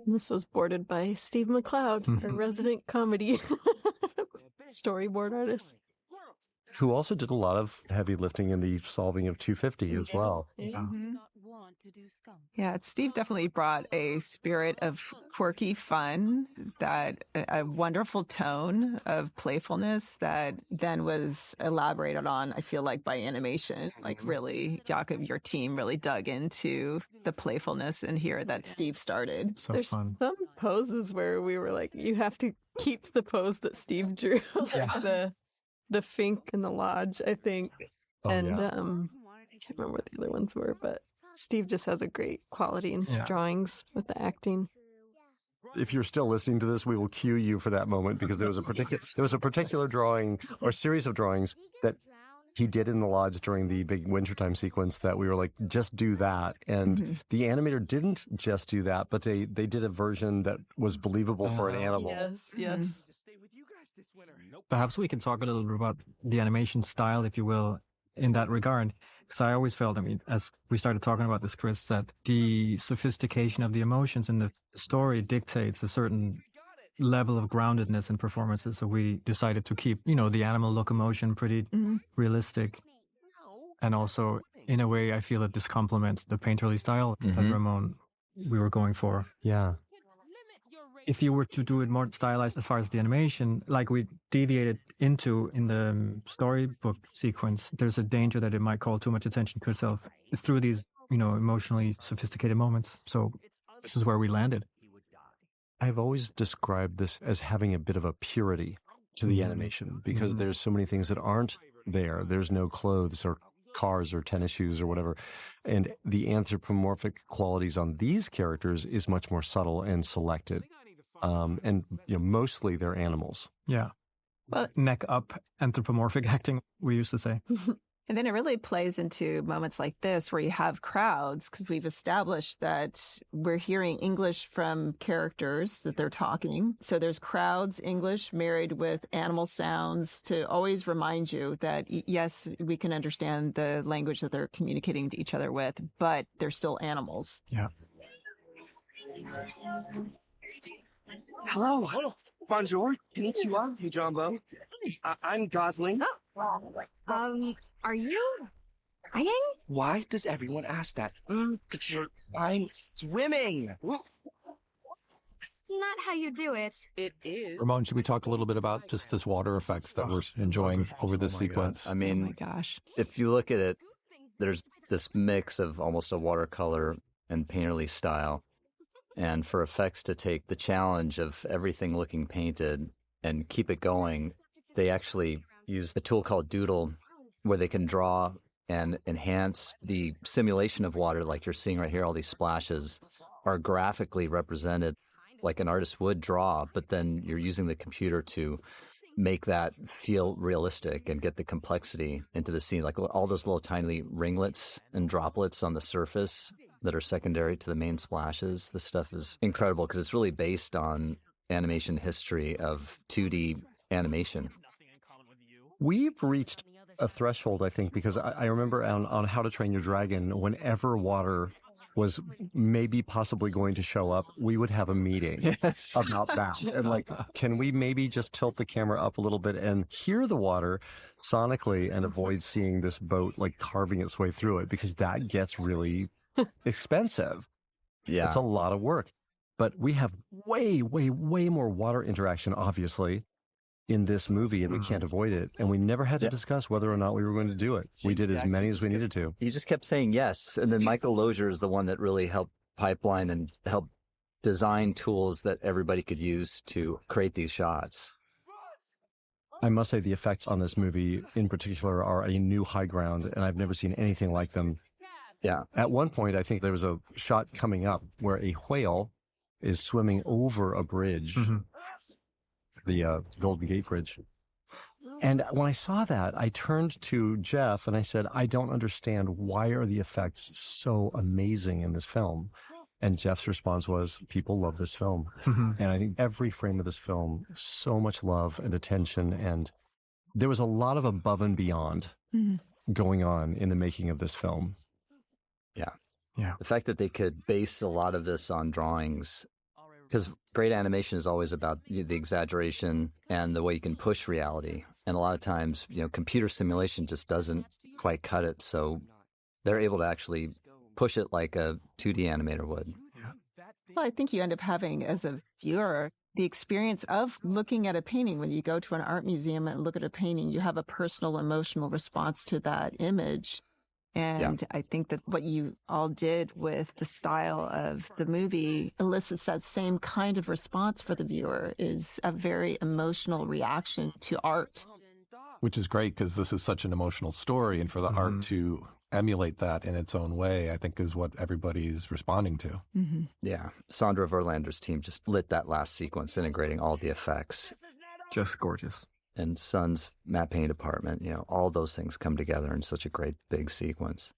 This was boarded by Steve McLeod, a resident comedy storyboard artist. Who also did a lot of heavy lifting in the solving of 250 as well. Yeah, Steve definitely brought a spirit of quirky fun, that a wonderful tone of playfulness that then was elaborated on, I feel like, by animation. Like really, Jakob, your team really dug into the playfulness in here that Steve started. So There's fun. some poses where we were like, you have to keep the pose that Steve drew. The Fink and the Lodge, I think. I can't remember what the other ones were, but Steve just has a great quality in his drawings with the acting. If you're still listening to this, we will cue you for that moment, because there was a particular drawing or series of drawings that he did in the lodge during the big wintertime sequence that we were like, just do that. And the animator didn't just do that, but they did a version that was believable for an animal. Yes. Perhaps we can talk a little bit about the animation style, if you will, in that regard. Because I always felt, as we started talking about this, Chris, that the sophistication of the emotions in the story dictates a certain level of groundedness in performances. So we decided to keep, the animal locomotion pretty realistic. And also, in a way, I feel that this complements the painterly style that Ramon we were going for. Yeah. If you were to do it more stylized as far as the animation, like we deviated into in the storybook sequence, there's a danger that it might call too much attention to itself through these, emotionally sophisticated moments. So this is where we landed. I've always described this as having a bit of a purity to the animation because there's so many things that aren't there. There's no clothes or cars or tennis shoes or whatever. And the anthropomorphic qualities on these characters is much more subtle and selected. And mostly they're animals. Yeah. Well, neck up anthropomorphic acting, we used to say. And then it really plays into moments like this where you have crowds, because we've established that we're hearing English from characters that they're talking. So there's crowds, English married with animal sounds to always remind you that, yes, we can understand the language that they're communicating to each other with, but they're still animals. Yeah. Hello. Bonjour. Konnichiwa. Hey, Jumbo. I'm Gosling. Are you crying? Why does everyone ask that? I'm swimming. It's not how you do it. It is. Ramon, should we talk a little bit about just this water effects that we're enjoying over this sequence? I mean, Oh my gosh. if you look at it, there's this mix of almost a watercolor and painterly style. And for effects to take the challenge of everything looking painted and keep it going, they actually use a tool called Doodle where they can draw and enhance the simulation of water like you're seeing right here. All these splashes are graphically represented like an artist would draw, but then you're using the computer to make that feel realistic and get the complexity into the scene. Like all those little tiny ringlets and droplets on the surface that are secondary to the main splashes. This stuff is incredible because it's really based on animation history of 2D animation. We've reached a threshold, I think, because I remember on How to Train Your Dragon, whenever water was maybe possibly going to show up, we would have a meeting about that. And like, can we maybe just tilt the camera up a little bit and hear the water sonically and avoid seeing this boat like carving its way through it? Because that gets really expensive. Yeah. It's a lot of work. But we have way, way, way more water interaction, obviously, in this movie, and we can't avoid it. And we never had to discuss whether or not we were going to do it. We did as many as we needed to. He just kept saying yes. And then Michael Lozier is the one that really helped pipeline and help design tools that everybody could use to create these shots. I must say the effects on this movie in particular are a new high ground, and I've never seen anything like them. Yeah. At one point, I think there was a shot coming up where a whale is swimming over a bridge, the Golden Gate Bridge. And when I saw that, I turned to Jeff and I said, I don't understand, why are the effects so amazing in this film? And Jeff's response was, people love this film. And I think every frame of this film, so much love and attention. And there was a lot of above and beyond going on in the making of this film. Yeah. Yeah. The fact that they could base a lot of this on drawings, because great animation is always about the exaggeration and the way you can push reality. And a lot of times, computer simulation just doesn't quite cut it. So they're able to actually push it like a 2D animator would. Well, I think you end up having, as a viewer, the experience of looking at a painting. When you go to an art museum and look at a painting, you have a personal, emotional response to that image. And I think that what you all did with the style of the movie elicits that same kind of response for the viewer, is a very emotional reaction to art. Which is great because this is such an emotional story, and for the art to emulate that in its own way, I think is what everybody's responding to. Yeah. Sandra Verlander's team just lit that last sequence, integrating all the effects. Just gorgeous. And Sun's matte paint department, all those things come together in such a great big sequence.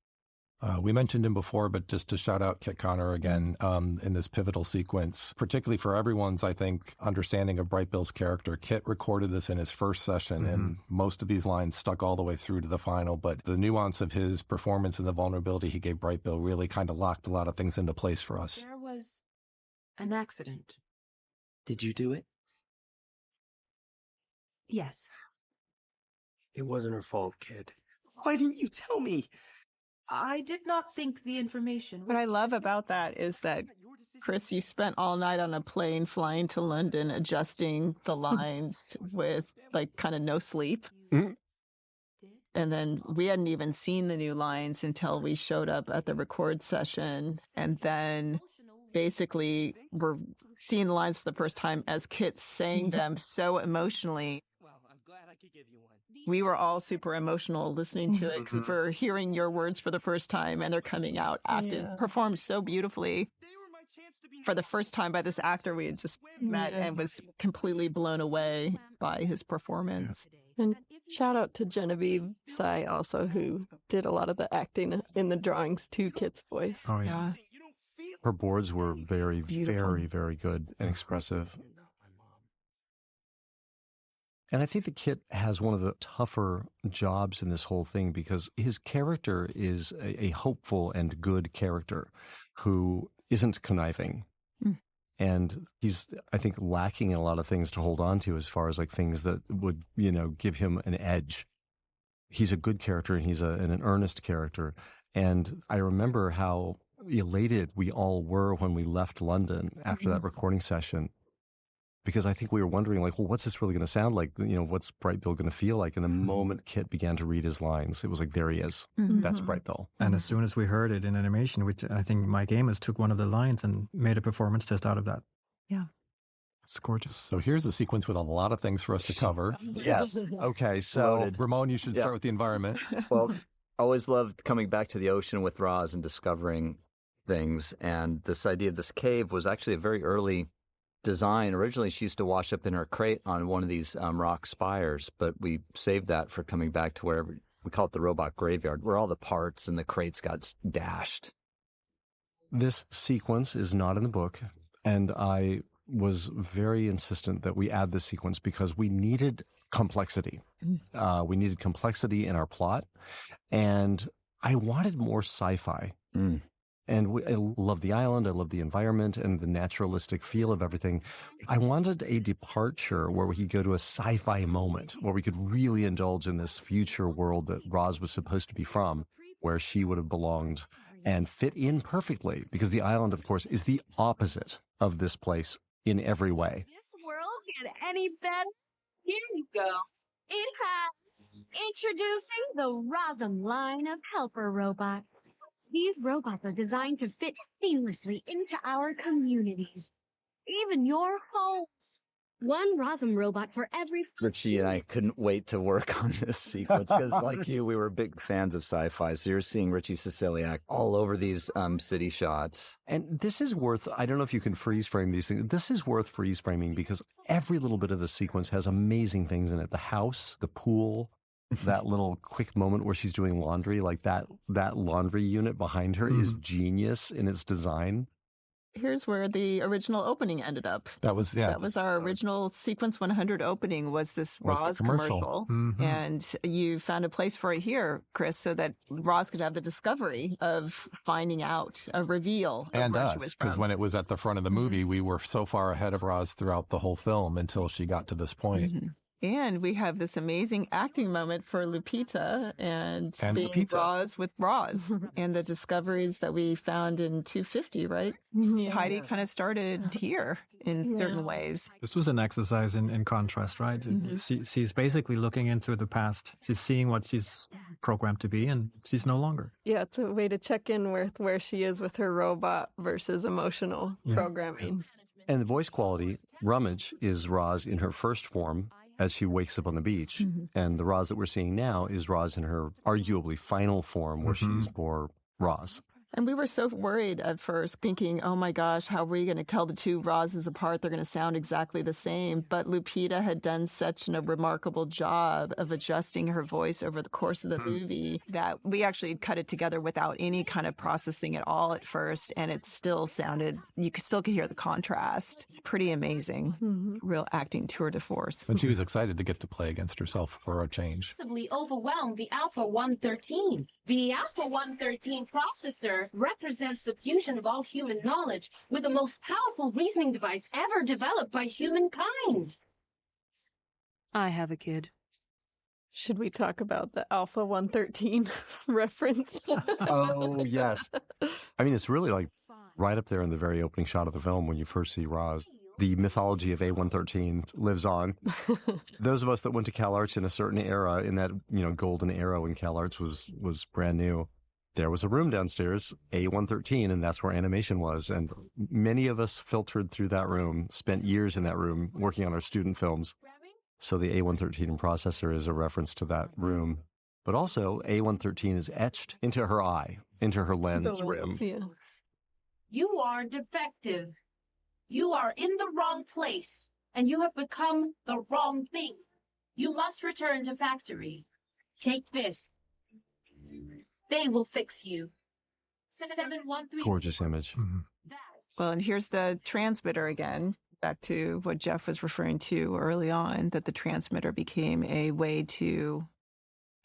We mentioned him before, but just to shout out Kit Connor again in this pivotal sequence, particularly for everyone's, I think, understanding of Bright Bill's character. Kit recorded this in his first session, and most of these lines stuck all the way through to the final. But the nuance of his performance and the vulnerability he gave Bright Bill really kind of locked a lot of things into place for us. There was an accident. Did you do it? Yes. It wasn't her fault, kid. Why didn't you tell me? I did not think the information... What I love about that is that, Chris, you spent all night on a plane flying to London adjusting the lines with, like, kind of no sleep. Mhm. And then we hadn't even seen the new lines until we showed up at the record session. And then basically we're seeing the lines for the first time as Kit saying them so emotionally. Well, I'm glad I could give you one. We were all super emotional listening to it because we're hearing your words for the first time and they're coming out acted, performed so beautifully for the first time by this actor we had just met and was completely blown away by his performance. And shout out to Genevieve Tsai also, who did a lot of the acting in the drawings to Kit's voice. Oh, yeah. Her boards were very, very, very good and expressive. And I think that Kit has one of the tougher jobs in this whole thing because his character is a hopeful and good character who isn't conniving. And he's, I think, lacking in a lot of things to hold on to as far as like things that would, you know, give him an edge. He's a good character and he's an earnest character. And I remember how elated we all were when we left London after that recording session. Because I think we were wondering, like, well, what's this really going to sound like? You know, what's Bright Bill going to feel like? And the moment Kit began to read his lines, it was like, there he is. That's Bright Bill. And as soon as we heard it in animation, which I think Mike Amos took one of the lines and made a performance test out of that. Yeah. It's gorgeous. So here's a sequence with a lot of things for us to cover. Yes. Okay, so Ramon, you should start with the environment. Well, I always loved coming back to the ocean with Roz and discovering things. And this idea of this cave was actually a very early design. Originally, she used to wash up in her crate on one of these rock spires, but we saved that for coming back to wherever, we call it the robot graveyard, where all the parts and the crates got dashed. This sequence is not in the book, and I was very insistent that we add this sequence because we needed complexity. We needed complexity in our plot, and I wanted more sci-fi. And I love the island, I love the environment and the naturalistic feel of everything. I wanted a departure where we could go to a sci-fi moment, where we could really indulge in this future world that Roz was supposed to be from, where she would have belonged and fit in perfectly, because the island, of course, is the opposite of this place in every way. This world get any better? Here you go. It has. Introducing the Rosm line of helper robots. These robots are designed to fit seamlessly into our communities, even your homes. One Rosm robot for every... Richie and I couldn't wait to work on this sequence because, like you, we were big fans of sci-fi. So you're seeing Richie Siciliac all over these city shots. And this is worth, I don't know if you can freeze frame these things. This is worth freeze framing because every little bit of the sequence has amazing things in it. The house, the pool, that little quick moment where she's doing laundry, like that laundry unit behind her is genius in its design. Here's where the original opening ended up. That was our original Sequence 100 opening was this Roz commercial. And you found a place for it here, Chris, so that Roz could have the discovery of finding out, a reveal. And us, because when it was at the front of the movie, we were so far ahead of Roz throughout the whole film until she got to this point. And we have this amazing acting moment for Lupita and being Roz with Roz and the discoveries that we found in 250, right? Heidi kind of started here in certain ways. This was an exercise in contrast, right? She's basically looking into the past. She's seeing what she's programmed to be, and she's no longer. Yeah, it's a way to check in with where she is with her robot versus emotional programming. And the voice quality, Rummage is Roz in her first form, as she wakes up on the beach. And the Roz that we're seeing now is Roz in her arguably final form where she's more Roz. And we were so worried at first, thinking, oh my gosh, how are we going to tell the two Rozes apart? They're going to sound exactly the same. But Lupita had done such a remarkable job of adjusting her voice over the course of the movie that we actually cut it together without any kind of processing at all at first. And it still sounded, you could still hear the contrast. Pretty amazing. Real acting tour de force. And she was excited to get to play against herself for a change. Possibly overwhelmed the Alpha 113. The Alpha 113 processor represents the fusion of all human knowledge with the most powerful reasoning device ever developed by humankind. I have a kid. Should we talk about the Alpha 113 reference? Oh, yes. I mean, it's really like right up there in the very opening shot of the film when you first see Roz. The mythology of A113 lives on. Those of us that went to CalArts in a certain era, in that, golden era when CalArts was brand new, there was a room downstairs, A113, and that's where animation was. And many of us filtered through that room, spent years in that room working on our student films. So the A113 processor is a reference to that room. But also, A113 is etched into her eye, into her lens rim. Yeah. You are defective. You are in the wrong place, and you have become the wrong thing. You must return to factory. Take this. They will fix you. 713. Gorgeous image. Mm-hmm. Well, and here's the transmitter again. Back to what Jeff was referring to early on, that the transmitter became a way to,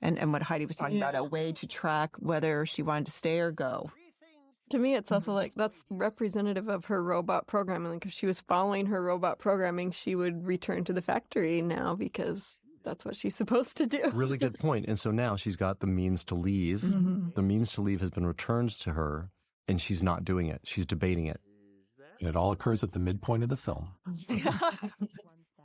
and what Heidi was talking about, a way to track whether she wanted to stay or go. To me, it's also like that's representative of her robot programming. Like if she was following her robot programming, she would return to the factory now because that's what she's supposed to do. Really good point. And so now she's got the means to leave. Mm-hmm. The means to leave has been returned to her, and she's not doing it. She's debating it. And it all occurs at the midpoint of the film.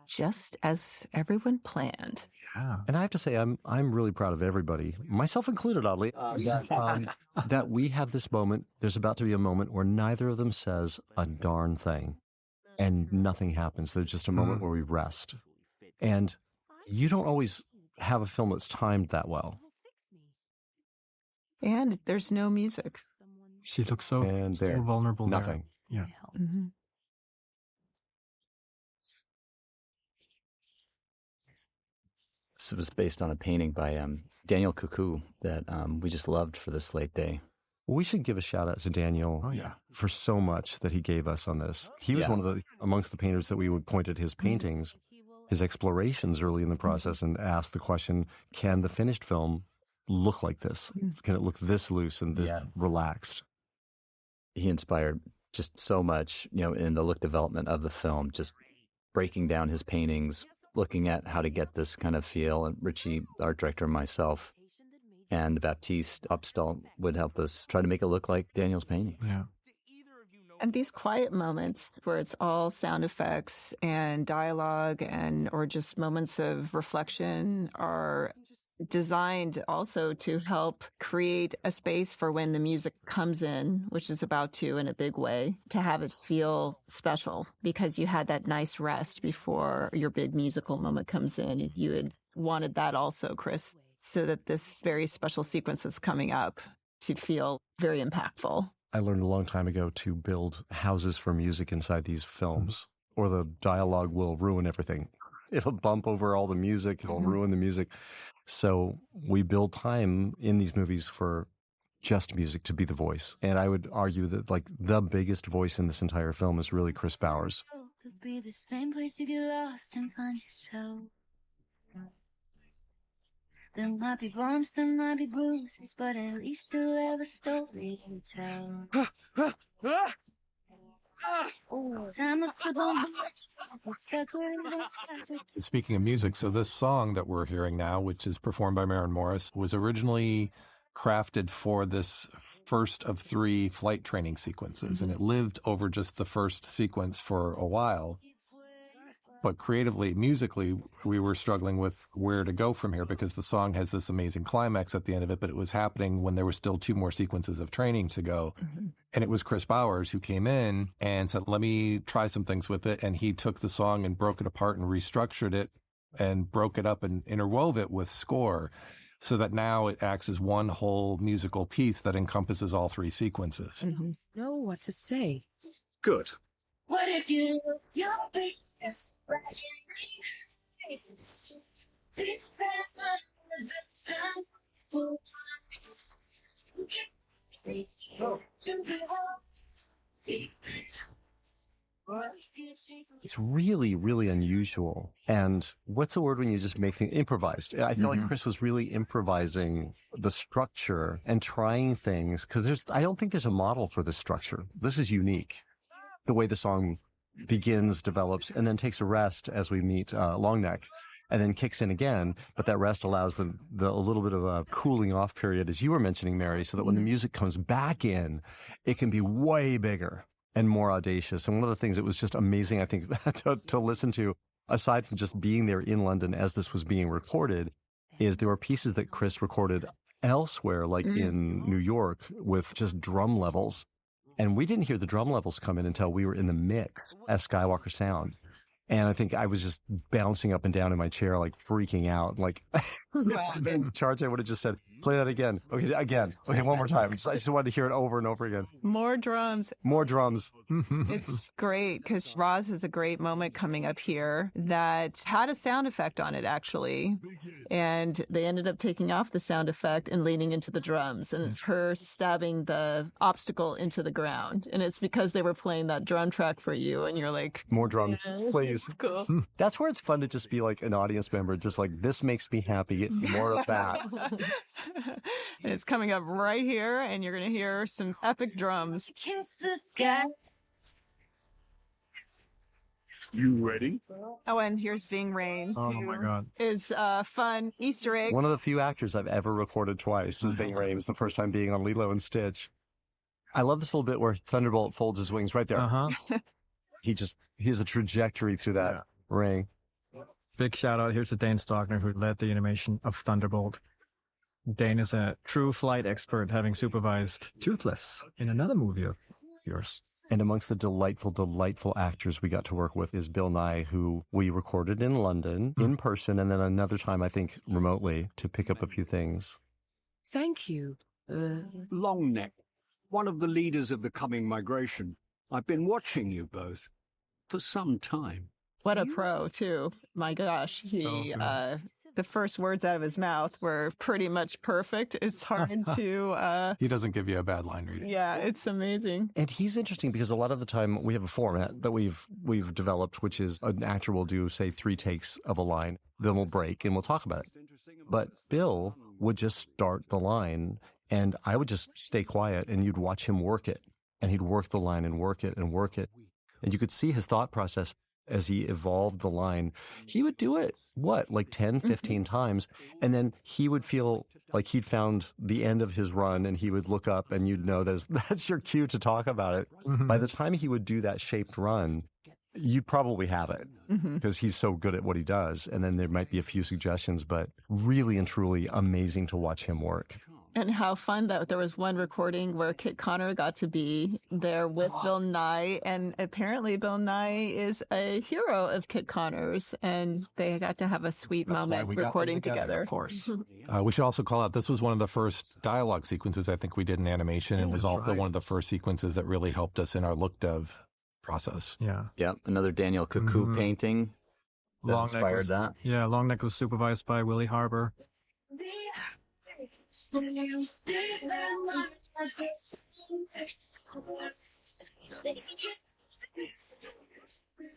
Just as everyone planned. Yeah. And I have to say, I'm really proud of everybody, myself included, oddly, that we have this moment. There's about to be a moment where neither of them says a darn thing, and nothing happens. There's just a moment where we rest. And you don't always have a film that's timed that well. And there's no music. She looks so vulnerable. Nothing. There. Yeah. Mm-hmm. This was based on a painting by Daniel Cuckoo that we just loved for this late day. We should give a shout out to Daniel for so much that he gave us on this. He was one of amongst the painters that we would point at his paintings, his explorations early in the process, and ask the question, can the finished film look like this? Can it look this loose and this relaxed? He inspired just so much, in the look development of the film, just breaking down his paintings, looking at how to get this kind of feel. And Richie, art director, and myself, and Baptiste Upstall would help us try to make it look like Daniel's paintings. Yeah. And these quiet moments where it's all sound effects and dialogue or just moments of reflection are designed also to help create a space for when the music comes in, which is about to in a big way, to have it feel special because you had that nice rest before your big musical moment comes in. You had wanted that also, Chris, so that this very special sequence is coming up to feel very impactful. I learned a long time ago to build houses for music inside these films, or the dialogue will ruin everything. It'll bump over all the music. It'll ruin the music. So we build time in these movies for just music to be the voice. And I would argue that like the biggest voice in this entire film is really Chris Bowers. Could be the same place you get lost and find yourself. There might be bumps, there might be bruises, but at least you'll have a story to tell. Time will slip on. Speaking of music, so this song that we're hearing now, which is performed by Maren Morris, was originally crafted for this first of 3 flight training sequences, and it lived over just the first sequence for a while. But creatively, musically, we were struggling with where to go from here because the song has this amazing climax at the end of it, but it was happening when there were still 2 more sequences of training to go. And it was Chris Bowers who came in and said, let me try some things with it. And he took the song and broke it apart and restructured it and broke it up and interwove it with score so that now it acts as one whole musical piece that encompasses all 3 sequences. Know what to say. Good. What if you your biggest It's really, really unusual. And what's the word when you just make things improvised? I feel like Chris was really improvising the structure and trying things because I don't think there's a model for this structure. This is unique. The way the song begins, develops, and then takes a rest as we meet Longneck. and then kicks in again. But that rest allows the a little bit of a cooling off period, as you were mentioning, Mary, so that when the music comes back in, it can be way bigger and more audacious. And one of the things that was just amazing, I think, to listen to, aside from just being there in London as this was being recorded, is there were pieces that Chris recorded elsewhere, like in New York, with just drum levels. And we didn't hear the drum levels come in until we were in the mix at Skywalker Sound. And I think I was just bouncing up and down in my chair, like freaking out. Like, in charge, I would have just said, play that again. Okay, again. Okay, one more time. I just wanted to hear it over and over again. More drums. More drums. It's great because Roz has a great moment coming up here that had a sound effect on it, actually. And they ended up taking off the sound effect and leaning into the drums. And it's her stabbing the obstacle into the ground. And it's because they were playing that drum track for you. And you're like, more drums, please. Cool. That's where it's fun to just be like an audience member, just like, this makes me happy. Get more of that. And it's coming up right here, and you're going to hear some epic drums. You ready? Oh, and here's Ving Rhames. Oh my God. Is a fun Easter egg. One of the few actors I've ever recorded twice is Ving Rhames, the first time being on Lilo and Stitch. I love this little bit where Thunderbolt folds his wings right there. He has a trajectory through that ring. Big shout out here to Dane Stockner, who led the animation of Thunderbolt. Dane is a true flight expert, having supervised Toothless in another movie of yours. And amongst the delightful, delightful actors we got to work with is Bill Nye, who we recorded in London in person, and then another time, I think, remotely to pick up a few things. Thank you. Longneck, one of the leaders of the coming migration. I've been watching you both for some time. What a pro, too. My gosh. The first words out of his mouth were pretty much perfect. It's hard to... He doesn't give you a bad line reading. Yeah, it's amazing. And he's interesting because a lot of the time we have a format that we've developed, which is an actor will do, say, 3 takes of a line, then we'll break and we'll talk about it. But Bill would just start the line and I would just stay quiet and you'd watch him work it. And he'd work the line and work it and work it. And you could see his thought process as he evolved the line. He would do it, like 10, 15 times. And then he would feel like he'd found the end of his run and he would look up and you'd know that's your cue to talk about it. By the time he would do that shaped run, you'd probably have it because he's so good at what he does. And then there might be a few suggestions, but really and truly amazing to watch him work. And how fun that there was one recording where Kit Connor got to be there with Bill Nye. And apparently Bill Nye is a hero of Kit Connor's. And they got to have a sweet moment recording together. Of course. We should also call out, this was one of the first dialogue sequences I think we did in animation. And was also one of the first sequences that really helped us in our look dev process. Yeah. Another Daniel Cuckoo painting that inspired that. Yeah, Longneck was supervised by Willie Harbour.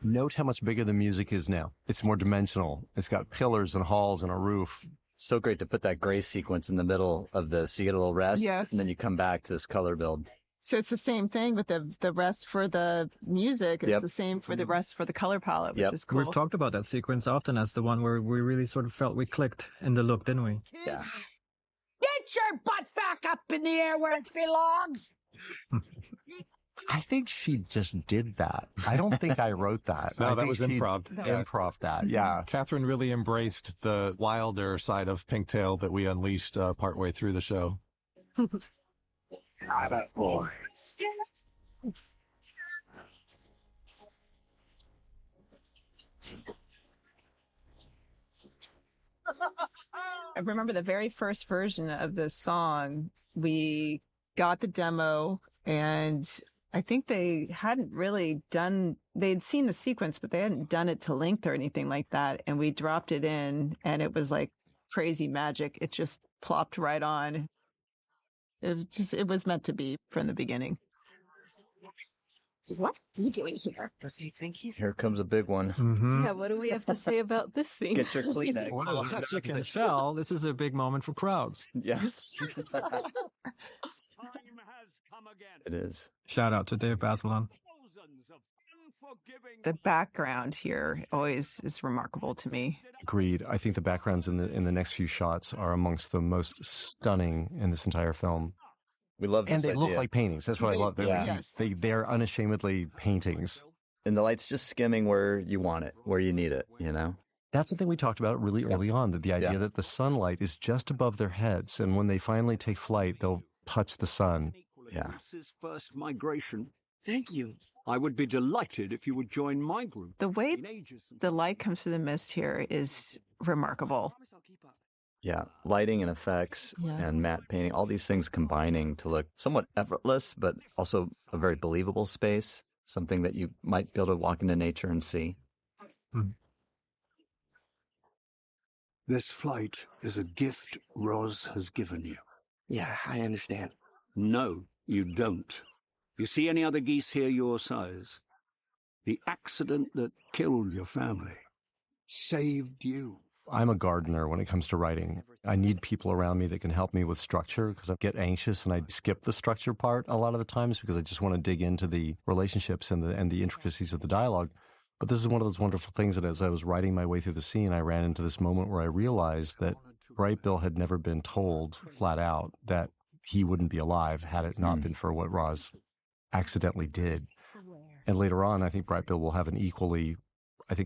Note how much bigger the music is now. It's more dimensional. It's got pillars and halls and a roof. So great to put that gray sequence in the middle of this. You get a little rest, yes, and then you come back to this color build. So it's the same thing with the rest for the music. It's the same for the rest for the color palette, which is cool. We've talked about that sequence often as the one where we really sort of felt we clicked in the look, didn't we? Yeah. Get your butt back up in the air where it belongs. I think she just did that. I don't think I wrote that. No, I that think was improv. Improv that, yeah. Catherine really embraced the wilder side of Pinktail that we unleashed partway through the show. That boy. I remember the very first version of this song, we got the demo and I think they hadn't really they'd seen the sequence, but they hadn't done it to length or anything like that. And we dropped it in and it was like crazy magic. It just plopped right on. It was meant to be from the beginning. What's he doing here? Does he think he's... Here comes a big one. Yeah, what do we have to say about this scene? Get your Kleenex. Well, as you can tell, this is a big moment for crowds. Yes. It is. Shout out to Dave Bazelon. The background here always is remarkable to me. Agreed. I think the backgrounds in the next few shots are amongst the most stunning in this entire film. We love this And they idea. look like paintings. That's what I love. Yeah. They're unashamedly paintings. And the light's just skimming where you want it, where you need it, you know? That's something we talked about really early on, that the idea that the sunlight is just above their heads, and when they finally take flight, they'll touch the sun. Yeah. This first migration. Thank you. I would be delighted if you would join my group. The way the light comes through the mist here is remarkable. Yeah, lighting and effects and matte painting, all these things combining to look somewhat effortless, but also a very believable space, something that you might be able to walk into nature and see. This flight is a gift Roz has given you. Yeah, I understand. No, you don't. You see any other geese here your size? The accident that killed your family saved you. I'm a gardener when it comes to writing. I need people around me that can help me with structure because I get anxious and I skip the structure part a lot of the times because I just want to dig into the relationships and the intricacies of the dialogue. But this is one of those wonderful things that as I was writing my way through the scene, I ran into this moment where I realized that Bright Bill had never been told flat out that he wouldn't be alive had it not been for what Roz accidentally did. And later on, I think Bright Bill will have an equally,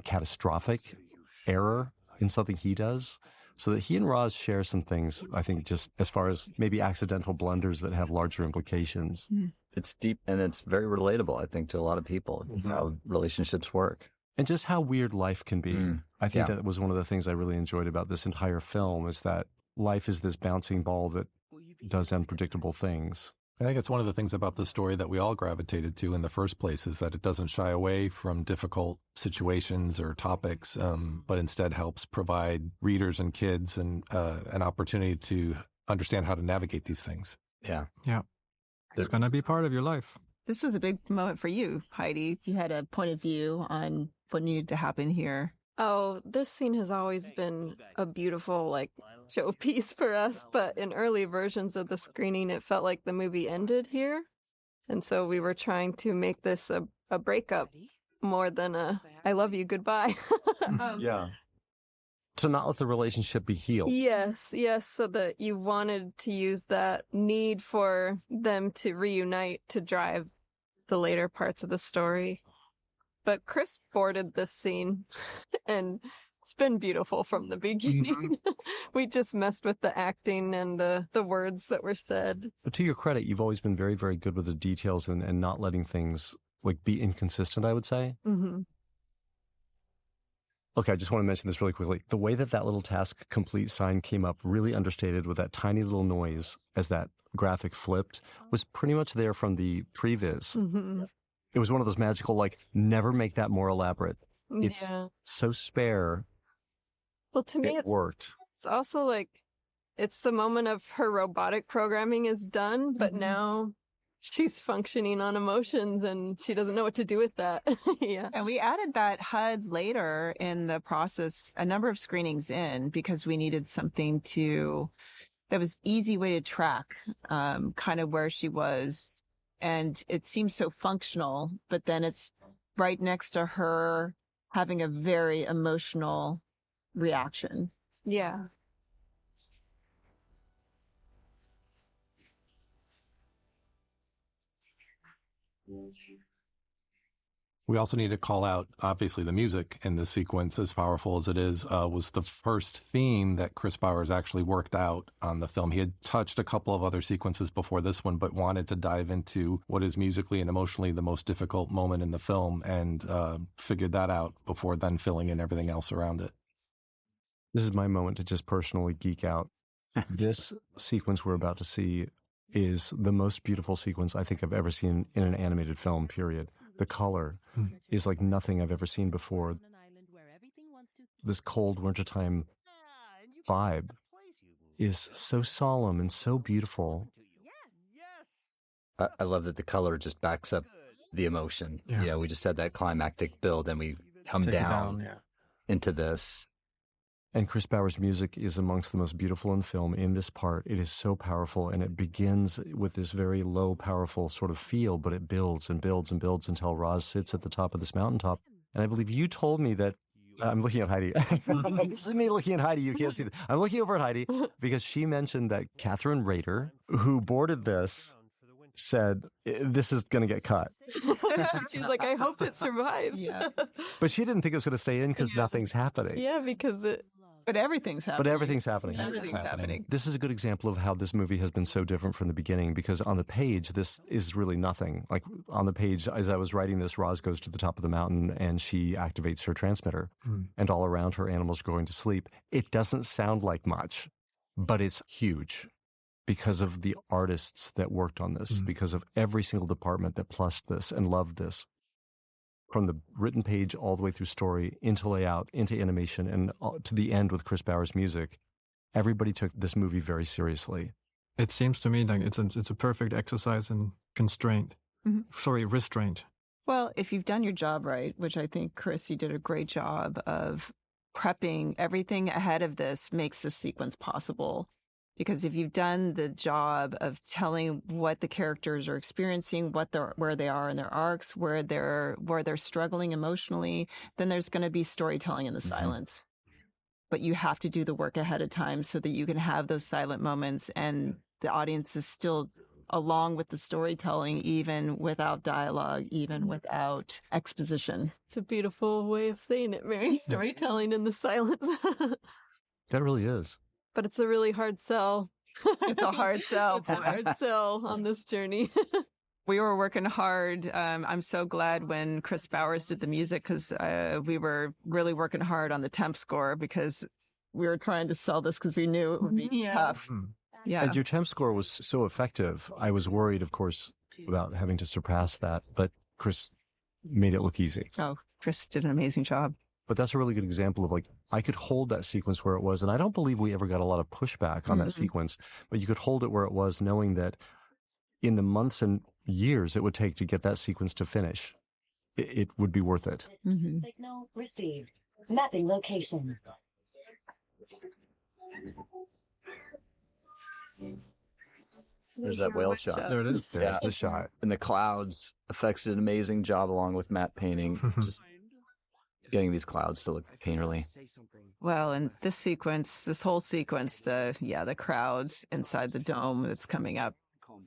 catastrophic error in something he does, so that he and Roz share some things, I think, just as far as maybe accidental blunders that have larger implications. It's deep and it's very relatable, I think, to a lot of people, how relationships work. And just how weird life can be. I think that was one of the things I really enjoyed about this entire film, is that life is this bouncing ball that does unpredictable things. I think it's one of the things about the story that we all gravitated to in the first place, is that it doesn't shy away from difficult situations or topics, but instead helps provide readers and kids an opportunity to understand how to navigate these things. Yeah. It's going to be part of your life. This was a big moment for you, Heidi. You had a point of view on what needed to happen here. Oh, this scene has always been a beautiful, showpiece for us, but in early versions of the screening, it felt like the movie ended here. And so we were trying to make this a breakup more than a I love you, goodbye. To not let the relationship be healed. Yes, so that you wanted to use that need for them to reunite to drive the later parts of the story. But Chris boarded this scene, and it's been beautiful from the beginning. We just messed with the acting and the words that were said. But to your credit, you've always been very, very good with the details and not letting things be inconsistent, I would say. Mm-hmm. Okay, I just want to mention this really quickly. The way that little task complete sign came up, really understated with that tiny little noise as that graphic flipped, was pretty much there from the previs. Mm-hmm. It was one of those magical, never make that more elaborate. It's so spare. Well, to me, it worked. It's also it's the moment of her robotic programming is done, but now she's functioning on emotions and she doesn't know what to do with that. And we added that HUD later in the process, a number of screenings in, because we needed something that was easy way to track, kind of where she was. And it seems so functional, but then it's right next to her having a very emotional reaction. Yeah. We also need to call out, obviously, the music in this sequence, as powerful as it is, was the first theme that Chris Bowers actually worked out on the film. He had touched a couple of other sequences before this one, but wanted to dive into what is musically and emotionally the most difficult moment in the film, and figured that out before then filling in everything else around it. This is my moment to just personally geek out. This sequence we're about to see is the most beautiful sequence I think I've ever seen in an animated film, period. The color is like nothing I've ever seen before. This cold wintertime vibe is so solemn and so beautiful. I love that the color just backs up the emotion. Yeah. We just had that climactic build and we come down into this. And Chris Bowers' music is amongst the most beautiful in film in this part. It is so powerful, and it begins with this very low, powerful sort of feel, but it builds and builds and builds until Roz sits at the top of this mountaintop. And I believe you told me that I'm looking at Heidi. This is me looking at Heidi. You can't see that. I'm looking over at Heidi because she mentioned that Catherine Rader, who boarded this, said, this is going to get cut. She was like, I hope it survives. Yeah. But she didn't think it was going to stay in because nothing's happening. Yeah, because But everything's happening. But everything's happening. Everything's happening. This is a good example of how this movie has been so different from the beginning, because on the page, this is really nothing. Like on the page, as I was writing this, Roz goes to the top of the mountain and she activates her transmitter, and all around her animals are going to sleep. It doesn't sound like much, but it's huge because of the artists that worked on this, because of every single department that plussed this and loved this. From the written page all the way through story, into layout, into animation, and to the end with Chris Bauer's music, everybody took this movie very seriously. It seems to me like it's a perfect exercise in restraint. Well, if you've done your job right, which I think, Chris, you did a great job of prepping everything ahead of this, makes this sequence possible. Because if you've done the job of telling what the characters are experiencing, where they are in their arcs, where they're struggling emotionally, then there's going to be storytelling in the silence. But you have to do the work ahead of time so that you can have those silent moments, and the audience is still along with the storytelling, even without dialogue, even without exposition. It's a beautiful way of saying it, Mary. Storytelling in the silence. That really is. But it's a really hard sell. It's a hard sell. It's a hard sell on this journey. We were working hard. I'm so glad when Chris Bowers did the music, because we were really working hard on the temp score, because we were trying to sell this because we knew it would be tough. Yeah. And your temp score was so effective. I was worried, of course, about having to surpass that, but Chris made it look easy. Oh, Chris did an amazing job. But that's a really good example of, like, I could hold that sequence where it was, and I don't believe we ever got a lot of pushback on that sequence, but you could hold it where it was, knowing that in the months and years it would take to get that sequence to finish, it would be worth it. Signal received. Mapping location. There's that whale shot. There it is. There's the shot. And the clouds effects did an amazing job along with matte painting. Just getting these clouds to look painterly. Well, and this whole sequence, the crowds inside the dome that's coming up,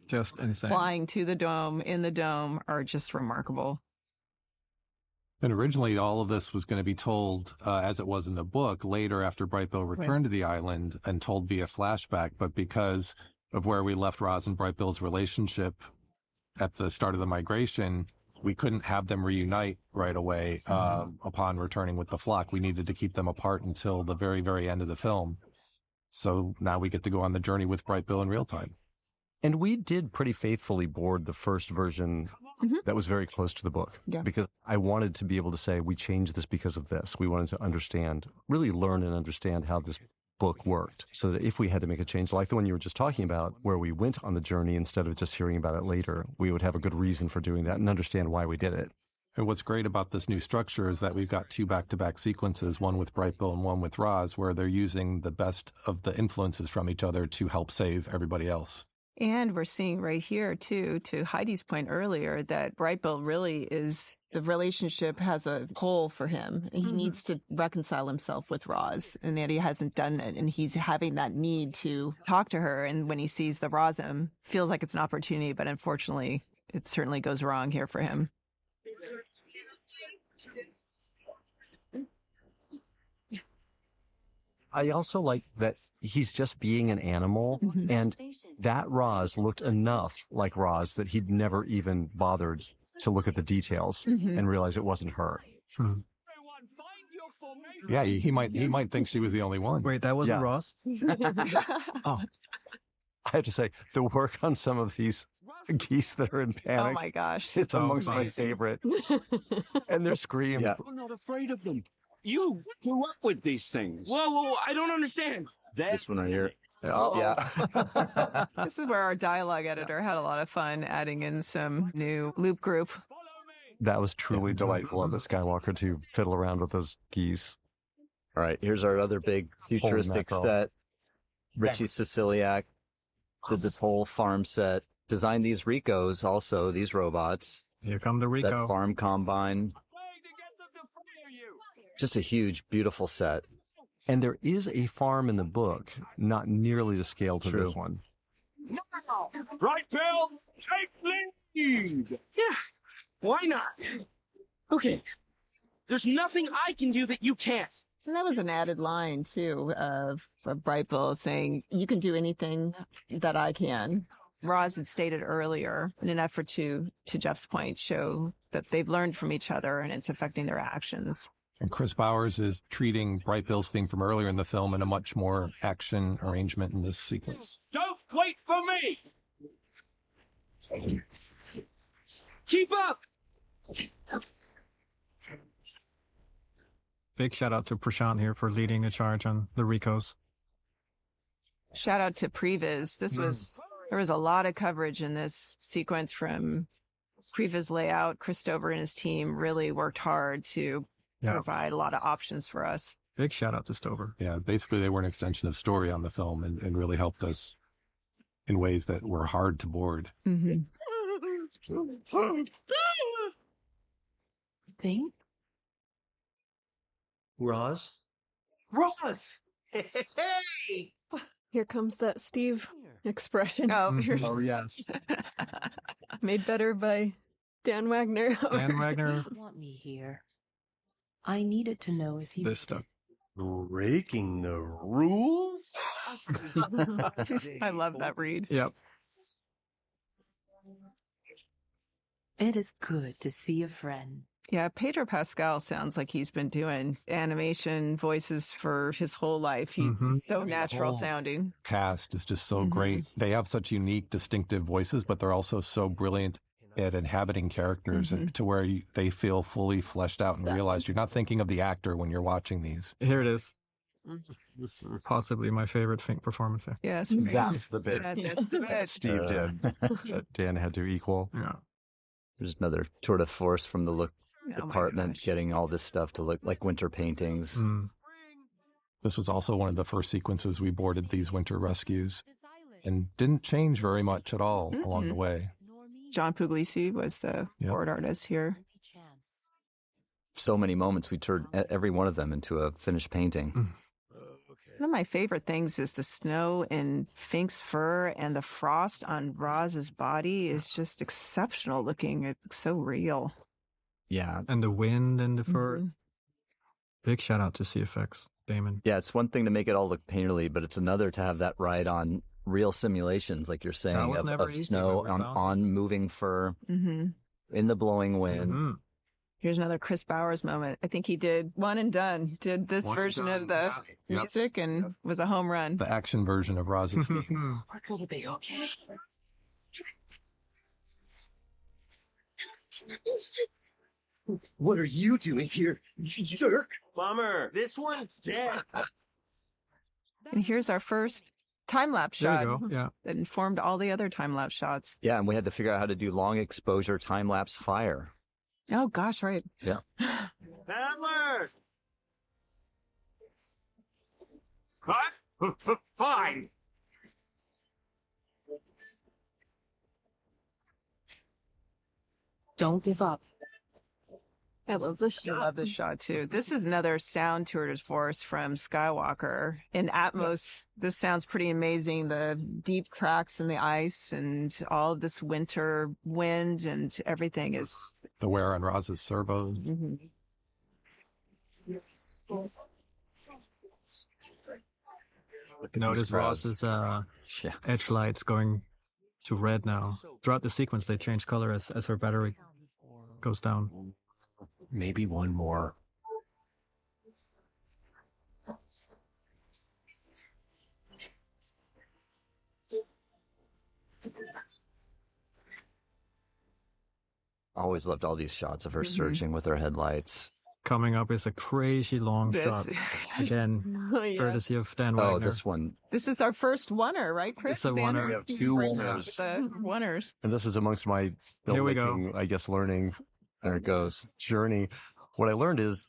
Just insane. flying to the dome, in the dome, are just remarkable. And originally, all of this was going to be told, as it was in the book, later after Bright Bill returned to the island and told via flashback. But because of where we left Roz and Bright Bill's relationship at the start of the migration, we couldn't have them reunite right away upon returning with the flock. We needed to keep them apart until the very, very end of the film. So now we get to go on the journey with Bright Bill in real time. And we did pretty faithfully board the first version that was very close to the book. Yeah. Because I wanted to be able to say, we changed this because of this. We wanted to understand, really learn and understand how this book worked, so that if we had to make a change, like the one you were just talking about, where we went on the journey instead of just hearing about it later, we would have a good reason for doing that and understand why we did it. And what's great about this new structure is that we've got 2 back-to-back sequences, one with Bright Bill and one with Roz, where they're using the best of the influences from each other to help save everybody else. And we're seeing right here, too, to Heidi's point earlier, that Bright Bill really is, the relationship has a hole for him. He needs to reconcile himself with Roz, and that he hasn't done it. And he's having that need to talk to her. And when he sees the Rosm, feels like it's an opportunity, but unfortunately, it certainly goes wrong here for him. I also like that he's just being an animal, and that Roz looked enough like Roz that he'd never even bothered to look at the details and realize it wasn't her. Yeah, he might think she was the only one. Wait, that wasn't Ross? Oh, I have to say, the work on some of these geese that are in panic. Oh my gosh. It's amongst my favorite. And their screams. You're not afraid of them. You grew up with these things. Whoa, I don't understand. This one right here. Yeah. This is where our dialogue editor had a lot of fun adding in some new loop group. That was truly delightful of the Skywalker to fiddle around with those geese. All right, here's our other big futuristic set. Richie Siciliac did this whole farm set. Designed these Ricos also, these robots. Here come the Rico. That farm combine. Just a huge, beautiful set. And there is a farm in the book, not nearly the scale to this one. Now, right, Bill? Take lead! Yeah, why not? Okay, there's nothing I can do that you can't. And that was an added line, too, of Bright Bill saying, you can do anything that I can. Roz had stated earlier, in an effort to Jeff's point, show that they've learned from each other and it's affecting their actions. And Chris Bowers is treating Bright Bill's theme from earlier in the film in a much more action arrangement in this sequence. Don't wait for me! Keep up! Big shout out to Prashant here for leading the charge on the Ricos. Shout out to Previs. There was a lot of coverage in this sequence from Previs layout. Chris Stover and his team really worked hard to provide a lot of options for us. Big shout out to Stover. Yeah, basically they were an extension of story on the film and really helped us in ways that were hard to board. Mm-hmm. Think? Roz? Roz! Hey! Here comes that Steve expression. Oh, yes. Made better by Dan Wagner. Dan Wagner. Want me here? I needed to know if he This stuff. Breaking the rules? I love that read. Yep. It is good to see a friend. Yeah, Pedro Pascal sounds like he's been doing animation voices for his whole life. He's so natural sounding. Cast is just so great. They have such unique, distinctive voices, but they're also so brilliant at inhabiting characters and to where they feel fully fleshed out and realize you're not thinking of the actor when you're watching these. Here it is. This is possibly my favorite Fink performance there. Yes. That's the bit. That's the bit. Steve did. That Dan had to equal. Yeah. There's another tour de force from the look department, getting all this stuff to look like winter paintings. This was also one of the first sequences we boarded these winter rescues and didn't change very much at all along the way. John Puglisi was the board artist here. So many moments, we turned every one of them into a finished painting. One of my favorite things is the snow in Fink's fur, and the frost on Roz's body is just exceptional looking. It looks so real. Yeah. And the wind and the fur. Big shout out to CFX, Damon. Yeah, it's one thing to make it all look painterly, but it's another to have that ride on real simulations, like you're saying, of snow on moving fur in the blowing wind. Here's another Chris Bowers moment. I think he did One and Done, did this version of the music and was a home run. The action version of Roz's theme. We're gonna be okay. What are you doing here, you jerk? Bummer. This one's dead. And here's our first time-lapse There shot you go. Yeah. that informed all the other time-lapse shots. Yeah, and we had to figure out how to do long exposure time-lapse fire. Oh, gosh, right. Yeah. Handler! Cut? Fine. Don't give up. I love this shot. I love this shot, too. This is another sound tour de force from Skywalker. In Atmos, this sounds pretty amazing. The deep cracks in the ice and all of this winter wind and everything is... The wear on Roz's servos. Notice Ross's edge lights going to red now. Throughout the sequence, they change color as her battery goes down. Maybe one more. Always loved all these shots of her searching with her headlights. Coming up is a crazy long shot. Again, courtesy of Dan Wagner. Oh, this one. This is our first oneer, right, Chris? It's a oneer. We have two oneers. Oneers. And this is amongst my filmmaking, I guess, learning. There it goes. Journey. What I learned is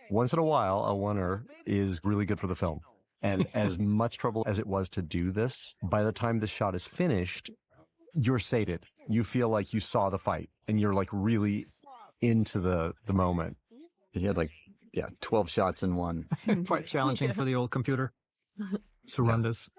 once in a while, a oneer is really good for the film. And as much trouble as it was to do this, by the time the shot is finished, you're sated. You feel like you saw the fight and you're like really into the moment. He had like Yeah, 12 shots in one. Quite challenging for the old computer to run this.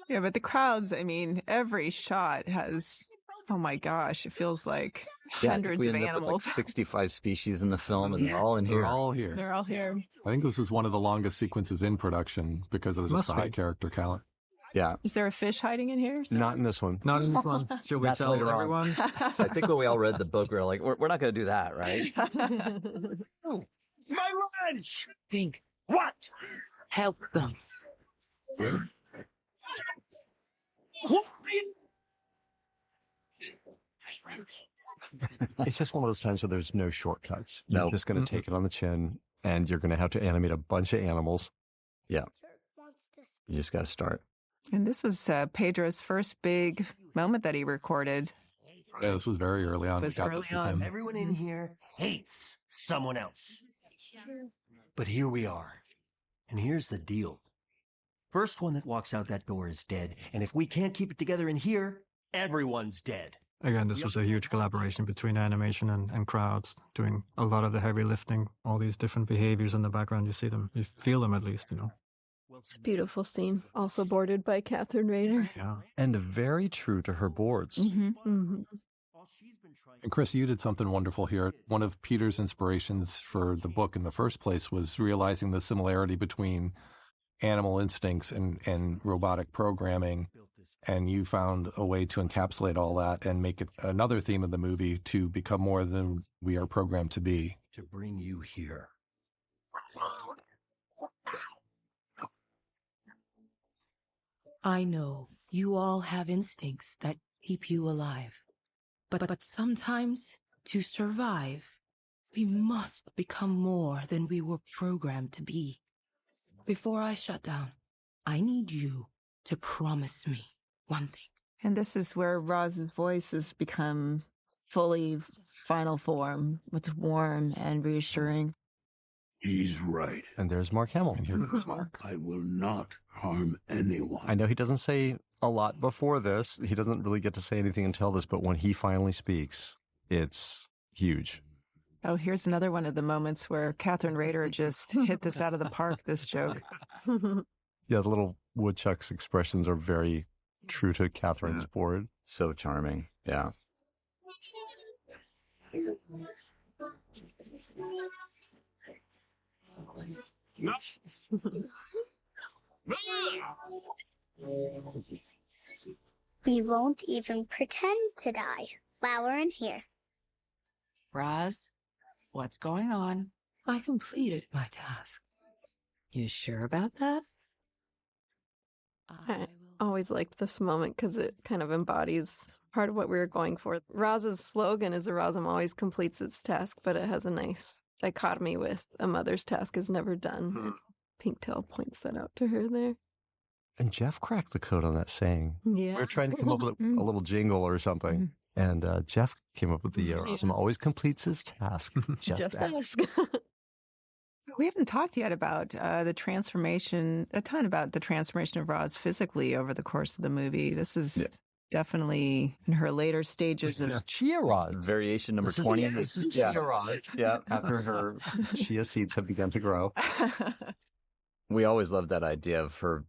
Yeah, but the crowds, I mean, every shot has, oh my gosh, it feels like hundreds we of ended up with animals. like 65 species in the film, and they're all in here. They're all here. They're all here. I think this is one of the longest sequences in production because of just the high character count. Yeah. Is there a fish hiding in here? Not in this one. Not in this one. Should we That's tell later on. everyone? I think when we all read the book, we were like, we're not going to do that, right? It's my lunch! Think. What? Help them. It's just one of those times where there's no shortcuts. You're Nope. just going to take it on the chin, and you're going to have to animate a bunch of animals. Yeah. You just got to start. And this was Pedro's first big moment that he recorded. Yeah, this was very early on. It was We got early this with on. him. Everyone in here hates someone else. But here we are. And here's the deal. First one that walks out that door is dead. And if we can't keep it together in here, everyone's dead. Again, this was a huge collaboration between animation and crowds, doing a lot of the heavy lifting, all these different behaviors in the background. You see them, you feel them at least, you know. It's a beautiful scene. Also boarded by Catherine Rader. Yeah. And very true to her boards. Mm-hmm. And Chris, you did something wonderful here. One of Peter's inspirations for the book in the first place was realizing the similarity between animal instincts and robotic programming. And you found a way to encapsulate all that and make it another theme of the movie to become more than we are programmed to be. To bring you here. I know you all have instincts that keep you alive. But sometimes, to survive, we must become more than we were programmed to be. Before I shut down, I need you to promise me one thing. And this is where Roz's voice has become fully final form. It's warm and reassuring. He's right. And there's Mark Hamill. And here comes Mark. I will not harm anyone. I know he doesn't say a lot before this. He doesn't really get to say anything until this, but when he finally speaks, it's huge. Oh, here's another one of the moments where Catherine Rader just hit this out of the park, this joke. Yeah, the little woodchuck's expressions are very true to Catherine's board. So charming. Yeah. We won't even pretend to die while we're in here. Roz, what's going on? I completed my task. You sure about that? I always liked this moment because it kind of embodies part of what we were going for. Roz's slogan is "Erasm always completes its task," but it has a nice dichotomy with "a mother's task is never done." Pinktail points that out to her there. And Jeff cracked the code on that saying. Yeah. We were trying to come up with a little jingle or something. And Jeff came up with the Erasm always completes his task. Just ask. We haven't talked yet about the transformation of Roz physically over the course of the movie. This is definitely in her later stages of Chia Roz. Variation number 20. This is Chia Roz. Yeah, after her chia seeds have begun to grow. We always loved that idea of her,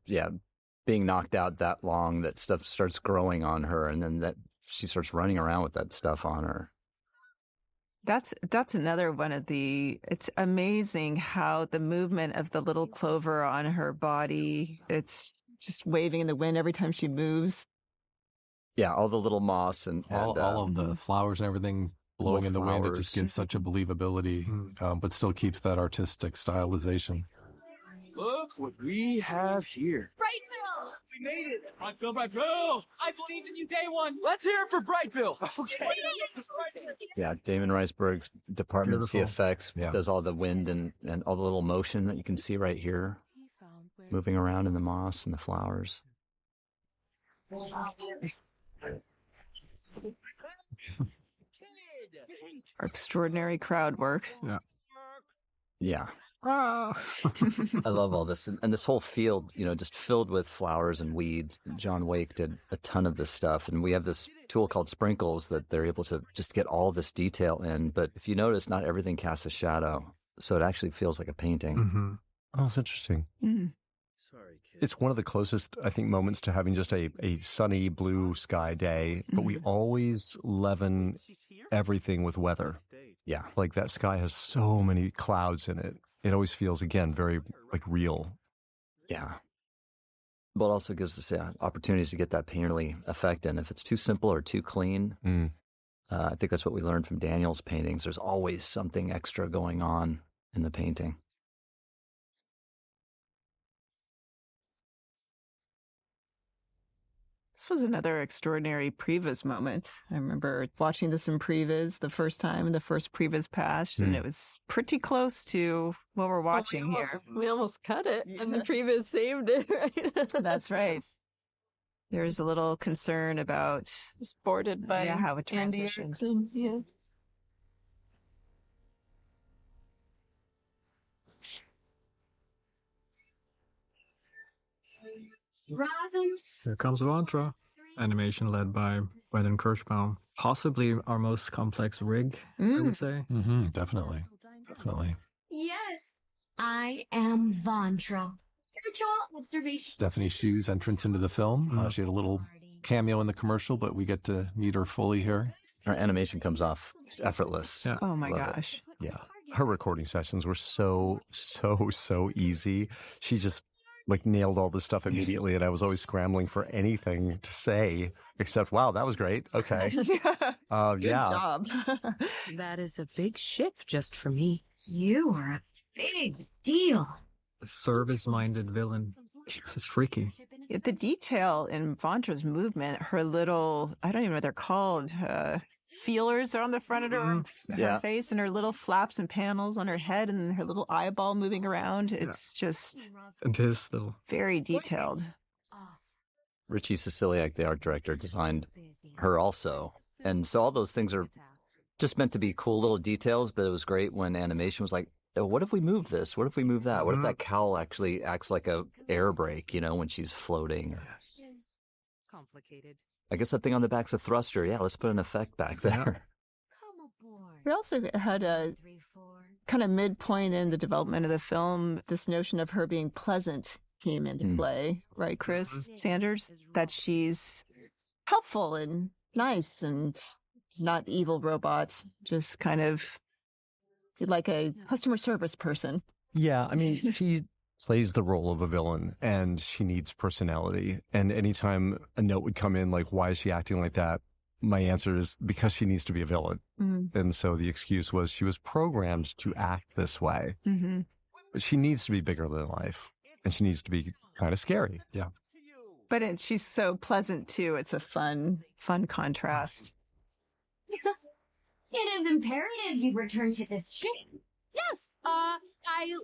being knocked out that long that stuff starts growing on her, and then that she starts running around with that stuff on her. That's another one of it's amazing how the movement of the little clover on her body, it's just waving in the wind every time she moves. Yeah, all the little moss and all of the flowers and everything blowing in the wind. It just gives such a believability, but still keeps that artistic stylization. Look what we have here. Brightville! We made it! Brightville, Brightville! I believe in you day one! Let's hear it for Brightville! Okay. Yeah, Damon Riceberg's department Beautiful. CFX does all the wind and all the little motion that you can see right here, moving around in the moss and the flowers. Extraordinary crowd work. Yeah. I love all this. And this whole field, just filled with flowers and weeds. John Wake did a ton of this stuff. And we have this tool called sprinkles that they're able to just get all this detail in. But if you notice, not everything casts a shadow. so it actually feels like a painting. Mm-hmm. Oh, it's interesting. Mm. It's one of the closest, I think, moments to having just a sunny blue sky day, but we always leaven everything with weather. Yeah. Like that sky has so many clouds in it. It always feels, again, very like real. Yeah. But it also gives us opportunities to get that painterly effect in. If it's too simple or too clean, I think that's what we learned from Daniel's paintings. There's always something extra going on in the painting. This was another extraordinary previs moment. I remember watching this in previs the first time, the first previs pass, and it was pretty close to what we're watching here. We almost cut it, and the previs saved it, right? That's right. There's a little concern about just boarded by how it transitions. Yeah. Here comes Vantra. Animation led by Brendan Kirschbaum. Possibly our most complex rig, I would say. Mm-hmm, definitely. Yes, I am Vantra. Spiritual observation. Stephanie Shu's entrance into the film. She had a little cameo in the commercial, but we get to meet her fully here. Her animation comes off effortless. Yeah. Oh my gosh. Yeah. Her recording sessions were so easy. She just nailed all this stuff immediately, and I was always scrambling for anything to say except, wow, that was great. Okay. Good job. That is a big ship just for me. You are a big deal. Service-minded villain. It's freaky. The detail in Vantra's movement, her little, I don't even know what they're called, feelers are on the front of her face, and her little flaps and panels on her head, and her little eyeball moving around. It's just and his little very detailed. Richie Ceciliak, the art director, designed her also. And so all those things are just meant to be cool little details, but it was great when animation was like, oh, what if we move this? What if we move that? What if that cowl actually acts like a air brake, when she's floating? Or... Complicated. I guess that thing on the back's a thruster. Yeah, let's put an effect back there. We also had a kind of midpoint in the development of the film. This notion of her being pleasant came into play, right, Chris Sanders? That she's helpful and nice and not evil robot, just kind of like a customer service person. Yeah, I mean, she plays the role of a villain, and she needs personality. And anytime a note would come in like, why is she acting like that? My answer is because she needs to be a villain. And so the excuse was she was programmed to act this way. But she needs to be bigger than life, and she needs to be kind of scary. Yeah. But she's so pleasant, too. It's a fun contrast. It is imperative you return to this ship. Yes, I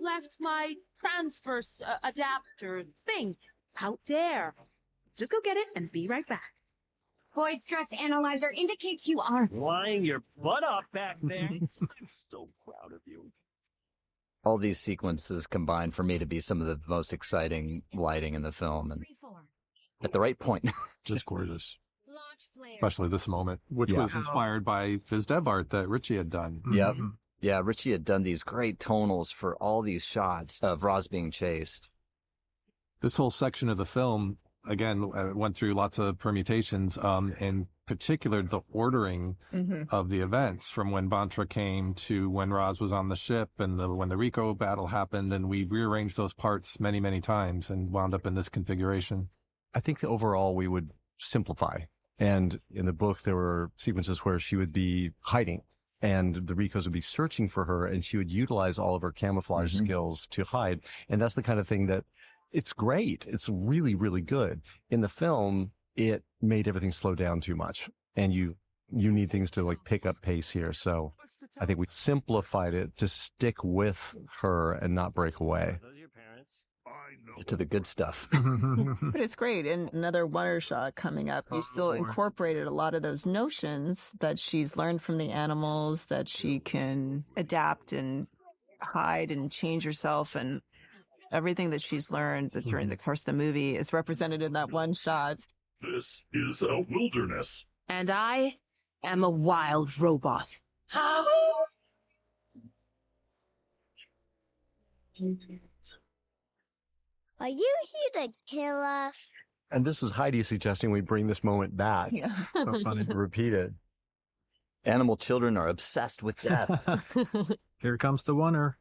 left my transverse adapter thing out there. Just go get it and be right back. Voice stress analyzer indicates you are Lying your butt off back there. I'm so proud of you. All these sequences combined for me to be some of the most exciting lighting in the film, and at the right point. Just gorgeous. Especially this moment, which was inspired by phys dev art that Richie had done. Yep. Yeah, Richie had done these great tonals for all these shots of Roz being chased. This whole section of the film, again, went through lots of permutations, in particular the ordering of the events from when Vantra came to when Roz was on the ship and when the Rico battle happened, and we rearranged those parts many, many times and wound up in this configuration. I think that overall we would simplify. And in the book, there were sequences where she would be hiding and the Ricos would be searching for her, and she would utilize all of her camouflage skills to hide. And that's the kind of thing that it's great. It's really, really good. In the film, it made everything slow down too much, and you need things to pick up pace here. So I think we simplified it to stick with her and not break away. To the good stuff. But it's great. In another Wonder Shot coming up, you still incorporated a lot of those notions that she's learned from the animals, that she can adapt and hide and change herself, and everything that she's learned during the course of the movie is represented in that one shot. This is a wilderness. And I am a wild robot. Are you here to kill us? And this was Heidi suggesting we bring this moment back. Yeah. So funny. Repeat it. Animal children are obsessed with death. Here comes the oneer.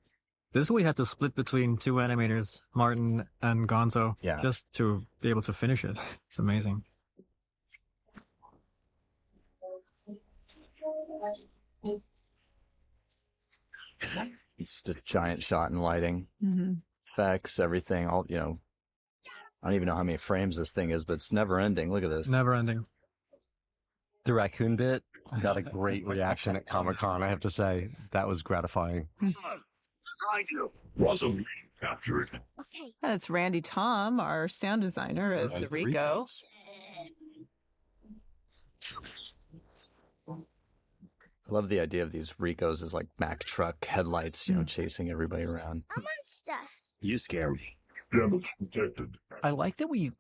This we had to split between two animators, Martin and Gonzo, just to be able to finish it. It's amazing. It's a giant shot in lighting, effects, everything. All I don't even know how many frames this thing is, but it's never ending. Look at this. Never ending. The raccoon bit got a great reaction at Comic-Con, I have to say. That was gratifying. Awesome. Captured. Okay. That's Randy Tom, our sound designer of the Rico. I love the idea of these Ricos as like Mack truck headlights, chasing everybody around. Amongst us. You scare me. Damage detected. I like that we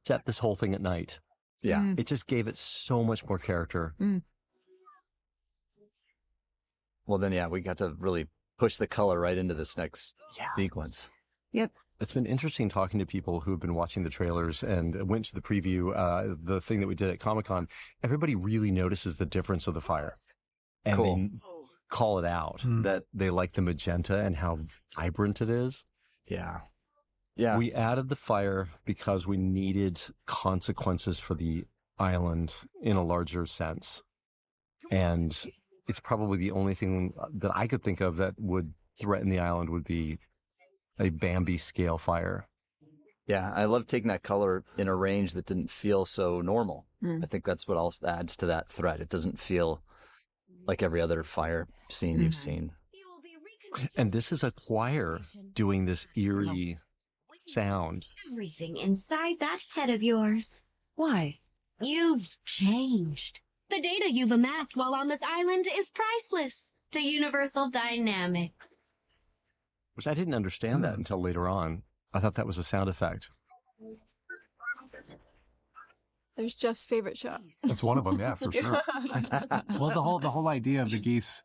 set this whole thing at night. Yeah. It just gave it so much more character. Well, then, we got to really push the color right into this next sequence. Yep. It's been interesting talking to people who've been watching the trailers and went to the preview, the thing that we did at Comic-Con. Everybody really notices the difference of the fire. And they call it out, that they like the magenta and how vibrant it is. Yeah. We added the fire because we needed consequences for the island in a larger sense. And it's probably the only thing that I could think of that would threaten the island would be a Bambi scale fire. Yeah, I love taking that color in a range that didn't feel so normal. I think that's what else adds to that threat. It doesn't feel like every other fire scene you've seen. And this is a choir doing this eerie sound. Everything inside that head of yours. Why? You've changed. The data you've amassed while on this island is priceless to universal dynamics. Which I didn't understand that until later on. I thought that was a sound effect. There's Jeff's favorite shot. That's one of them, yeah, for sure. Well, the whole idea of the geese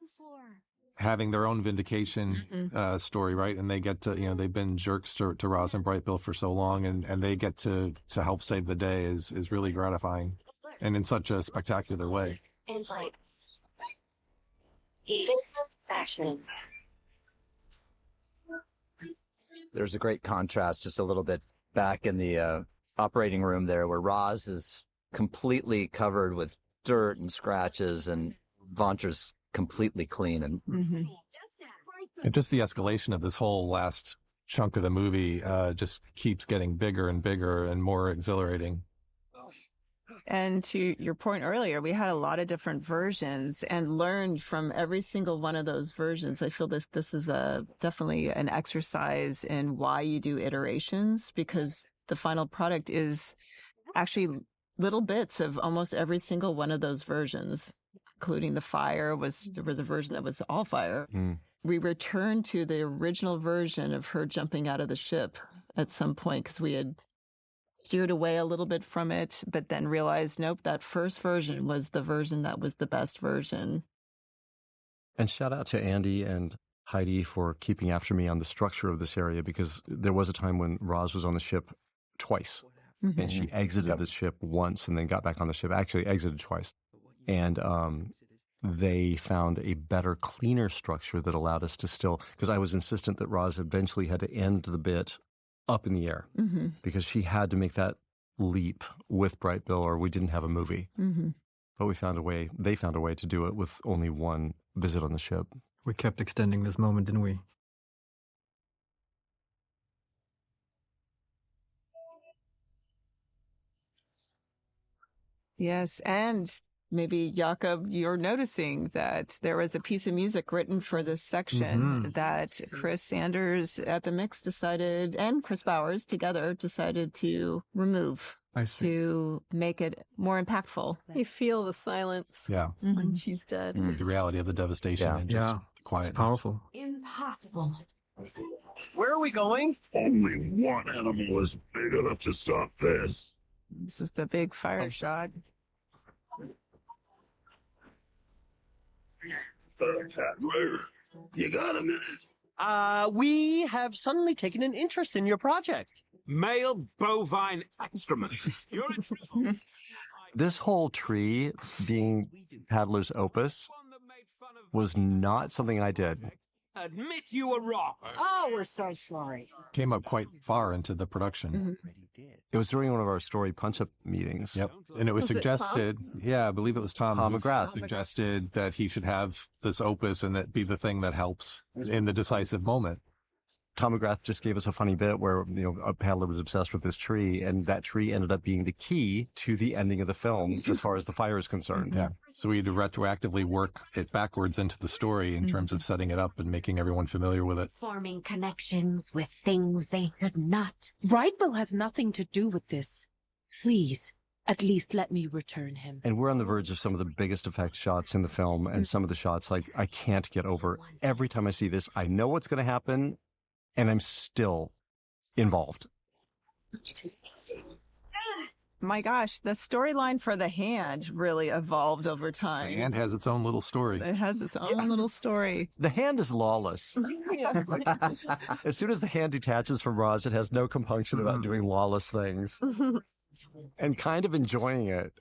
having their own vindication story, right? And they get to, they've been jerks to Roz and Brightbill for so long, and they get to help save the day is really gratifying, and in such a spectacular way. There's a great contrast just a little bit back in the operating room there where Roz is completely covered with dirt and scratches and Voncher's completely clean. And And just the escalation of this whole last chunk of the movie just keeps getting bigger and bigger and more exhilarating. And to your point earlier, we had a lot of different versions and learned from every single one of those versions. I feel this is definitely an exercise in why you do iterations, because the final product is actually little bits of almost every single one of those versions, including the fire. There was a version that was all fire. We returned to the original version of her jumping out of the ship at some point because we had steered away a little bit from it, but then realized, nope, that first version was the version that was the best version. And shout out to Andy and Heidi for keeping after me on the structure of this area, because there was a time when Roz was on the ship twice. And she exited the ship once and then got back on the ship. Actually exited twice. And they found a better, cleaner structure that allowed us to still, because I was insistent that Roz eventually had to end the bit up in the air because she had to make that leap with Brightbill or we didn't have a movie. But they found a way to do it with only one visit on the ship. We kept extending this moment, didn't we? Yes, and maybe, Jakob, you're noticing that there was a piece of music written for this section that Chris Sanders at the mix decided, and Chris Bowers together decided to remove. I see. To make it more impactful. You feel the silence when she's dead. The reality of the devastation. And the quiet. It's powerful. Impossible. Where are we going? Only one animal is big enough to stop this. This is the big fire shot. Cat Lair, you got a minute? We have suddenly taken an interest in your project. Male bovine excrement. You're in This whole tree being Paddler's opus was not something I did. Admit you were wrong. Oh, we're so sorry. Came up quite far into the production. It was during one of our story punch-up meetings. Yep. And it was Was it suggested, yeah, I believe it was Tom who McGrath. suggested that he should have this opus and that be the thing that helps in the decisive moment. Tom McGrath just gave us a funny bit where, a paddler was obsessed with this tree, and that tree ended up being the key to the ending of the film as far as the fire is concerned. Yeah. So we had to retroactively work it backwards into the story in terms of setting it up and making everyone familiar with it. Forming connections with things they should not. Brightwell has nothing to do with this. Please, at least let me return him. And we're on the verge of some of the biggest effect shots in the film, and some of the shots, like, I can't get over. Every time I see this, I know what's going to happen, and I'm still involved. My gosh, the storyline for the hand really evolved over time. The hand has its own little story. It has its own little story. The hand is lawless. As soon as the hand detaches from Roz, it has no compunction about doing lawless things and kind of enjoying it.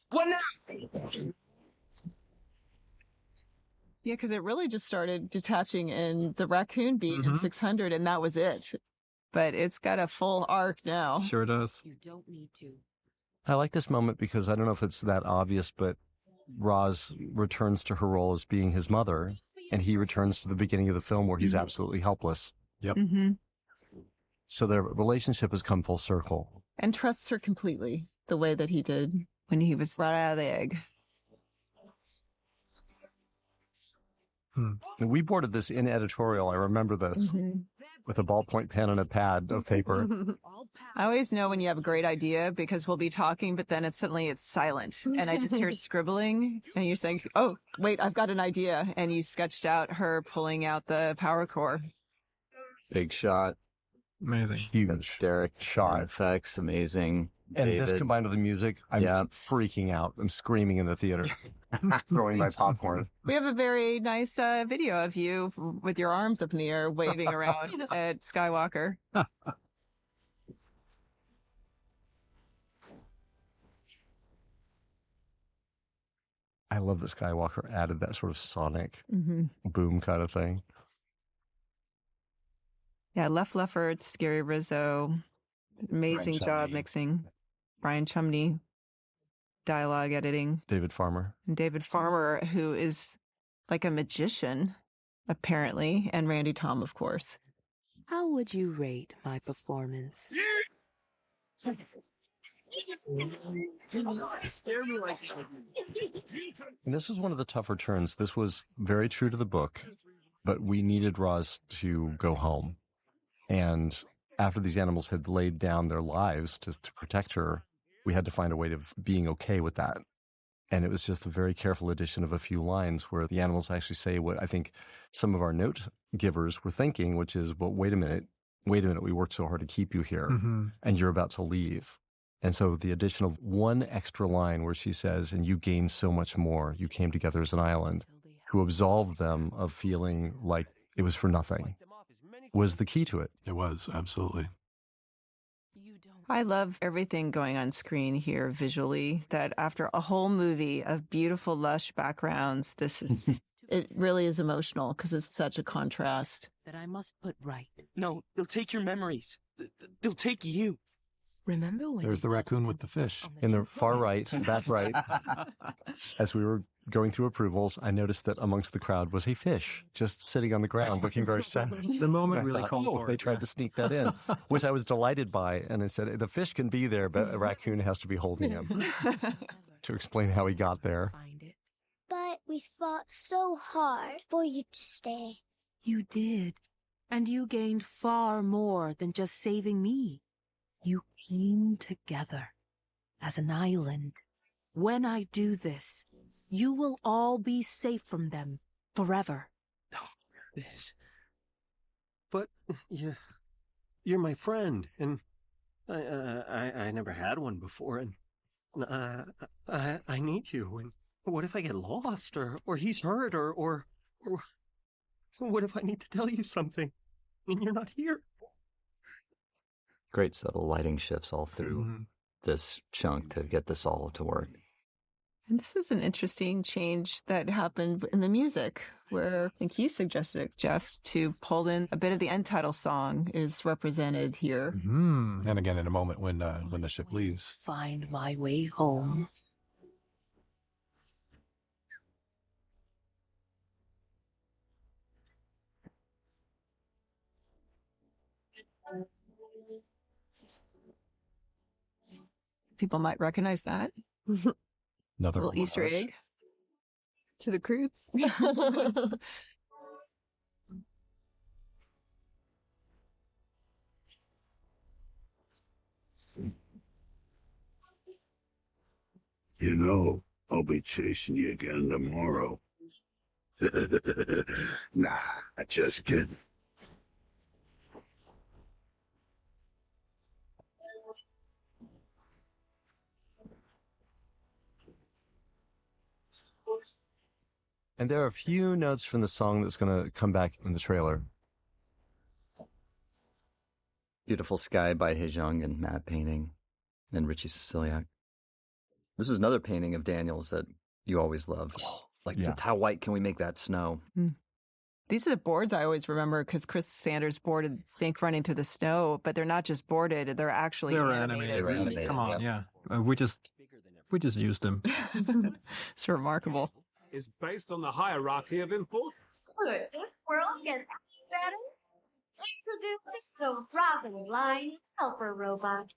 What now? Yeah, because it really just started detaching in the raccoon beat in 600, and that was it. But it's got a full arc now. Sure does. You don't need to. I like this moment because I don't know if it's that obvious, but Roz returns to her role as being his mother, and he returns to the beginning of the film where he's absolutely helpless. Yep. So their relationship has come full circle. And trusts her completely the way that he did when he was right out of the egg. And we boarded this in editorial. I remember this with a ballpoint pen and a pad of paper. I always know when you have a great idea because we'll be talking, but then suddenly it's silent. And I just hear scribbling and you're saying, oh, wait, I've got an idea. And you sketched out her pulling out the power core. Big shot. Amazing. Huge. Derek shot. Effects, amazing. And David. this combined with the music, I'm freaking out. I'm screaming in the theater, throwing my popcorn. We have a very nice video of you with your arms up in the air, waving around at Skywalker. I love that Skywalker added that sort of sonic boom kind of thing. Yeah, Left Leffert, Scary Rizzo, amazing job mixing. Brian Chumney, dialogue editing. David Farmer. And David Farmer, who is like a magician, apparently, and Randy Tom, of course. How would you rate my performance? And this was one of the tougher turns. This was very true to the book, but we needed Roz to go home. And after these animals had laid down their lives to protect her, we had to find a way of being okay with that. And it was just a very careful addition of a few lines where the animals actually say what I think some of our note givers were thinking, which is, well, wait a minute, we worked so hard to keep you here, and you're about to leave. And so the addition of one extra line where she says, and you gained so much more, you came together as an island, who absolved them of feeling like it was for nothing, was the key to it. It was, absolutely. I love everything going on screen here visually, that after a whole movie of beautiful, lush backgrounds, this is, it really is emotional because it's such a contrast. That I must put right. No, they'll take your memories. They'll take you. Remember when... There's the raccoon with the fish. In the far right, back right, as we were going through approvals, I noticed that amongst the crowd was a fish just sitting on the ground looking very sad. The moment really called for they it. tried to sneak that in, which I was delighted by. And I said, the fish can be there, but a raccoon has to be holding him to explain how he got there. But we fought so hard for you to stay. You did. And you gained far more than just saving me. You came together as an island. When I do this, you will all be safe from them forever. But you're my friend, and I never had one before, and I need you. And what if I get lost, or he's hurt, or What if I need to tell you something and you're not here? Great subtle lighting shifts all through this chunk to get this all to work. And this is an interesting change that happened in the music, where I think you suggested it, Jeff, to pull in a bit of the end title song is represented here. And again, in a moment when the ship leaves. Find my way home. People might recognize that. Another little Easter homage. egg. To the crew. You know, I'll be chasing you again tomorrow. Nah, just kidding. And there are a few notes from the song that's going to come back in the trailer. Beautiful Sky by Hejong and Matt painting, and Richie Siciliac. This was another painting of Daniel's that you always love. Just how white can we make that snow? These are the boards I always remember because Chris Sanders boarded Think Running Through the Snow, but they're not just boarded, they're actually animated. They're animated. Come on, yeah. We just used them. It's remarkable. Is based on the hierarchy of importance. Good. This world gets better. Introducing the Robin line helper robot.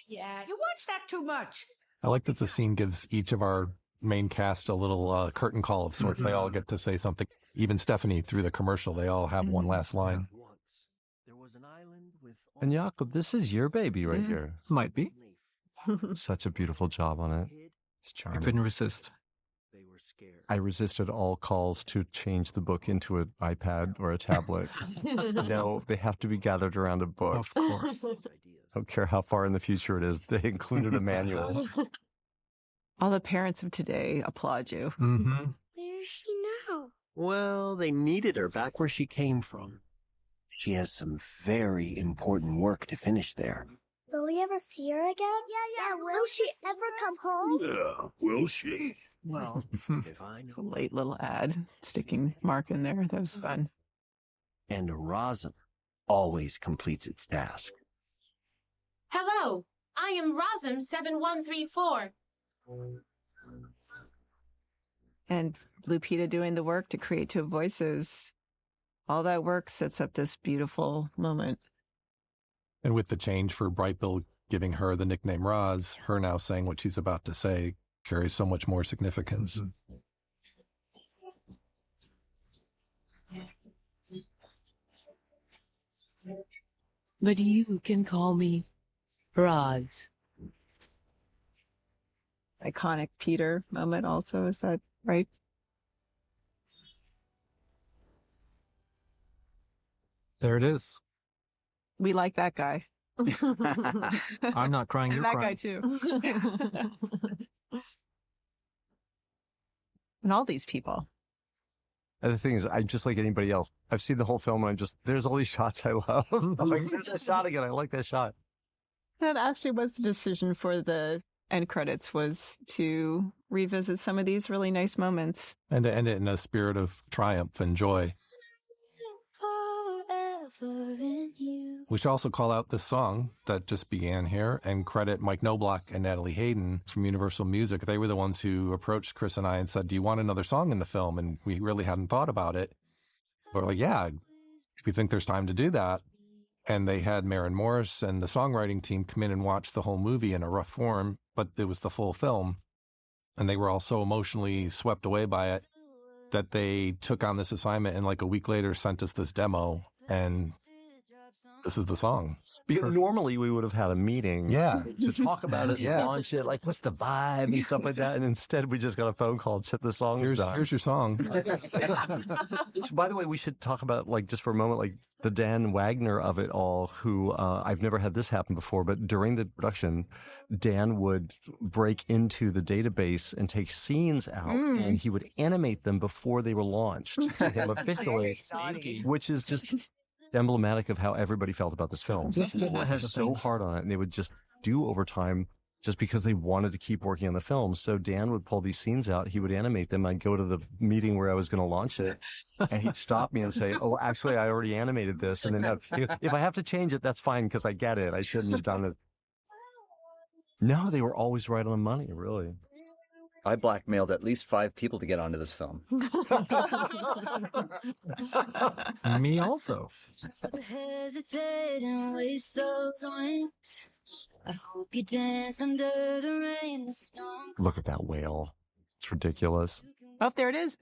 Yeah, you watch that too much. I like that the scene gives each of our main cast a little curtain call of sorts. They all get to say something. Even Stephanie, through the commercial, they all have one last line. And Jakob, this is your baby right here. Might be. Such a beautiful job on it. It's I charming. couldn't resist. I resisted all calls to change the book into an iPad or a tablet. No, they have to be gathered around a book. Of course. I don't care how far in the future it is. They included a manual. All the parents of today applaud you. Where is she now? Well, they needed her back where she came from. She has some very important work to finish there. Will we ever see her again? Yeah. Will she ever come home? Yeah, will she? Well, if I It's a know. late little ad sticking Mark in there. That was fun. And Rosm always completes its task. Hello, I am Rosm 7134. And Lupita doing the work to create two voices. All that work sets up this beautiful moment. And with the change for Brightbill giving her the nickname Roz, her now saying what she's about to say carries so much more significance. But you can call me Roz. Iconic Peter moment also, is that right? There it is. We like that guy. I'm not crying, you're And that crying. guy too. And all these people. And the thing is, I'm just like anybody else. I've seen the whole film and there's all these shots I love. I'm like, there's that shot again. I like that shot. That actually was the decision for the end credits, was to revisit some of these really nice moments. And to end it in a spirit of triumph and joy. We should also call out this song that just began here and credit Mike Knobloch and Natalie Hayden from Universal Music. They were the ones who approached Chris and I and said, do you want another song in the film? And we really hadn't thought about it. But we're like, yeah, we think there's time to do that. And they had Maren Morris and the songwriting team come in and watch the whole movie in a rough form, but it was the full film. And they were all so emotionally swept away by it that they took on this assignment and like a week later sent us this demo. And this is the song. Because normally we would have had a meeting to talk about it, launch it, like what's the vibe and stuff like that. And instead we just got a phone call and said the song's done. Here's your song. So, by the way, we should talk about, like, just for a moment, like the Dan Wagner of it all, who I've never had this happen before, but during the production, Dan would break into the database and take scenes out, and he would animate them before they were launched to him officially, which is just emblematic of how everybody felt about this film. People worked so hard on it, and they would just do overtime just because they wanted to keep working on the film. So Dan would pull these scenes out. He would animate them. I'd go to the meeting where I was going to launch it, and he'd stop me and say, "Oh, actually, I already animated this." And then if I have to change it, that's fine because I get it. I shouldn't have done it. No, they were always right on the money, really. I blackmailed at least 5 people to get onto this film. Me also. Hesitate and waste those wings. I hope you dance under the rain, the storm. Look at that whale. It's ridiculous. Oh, there it is.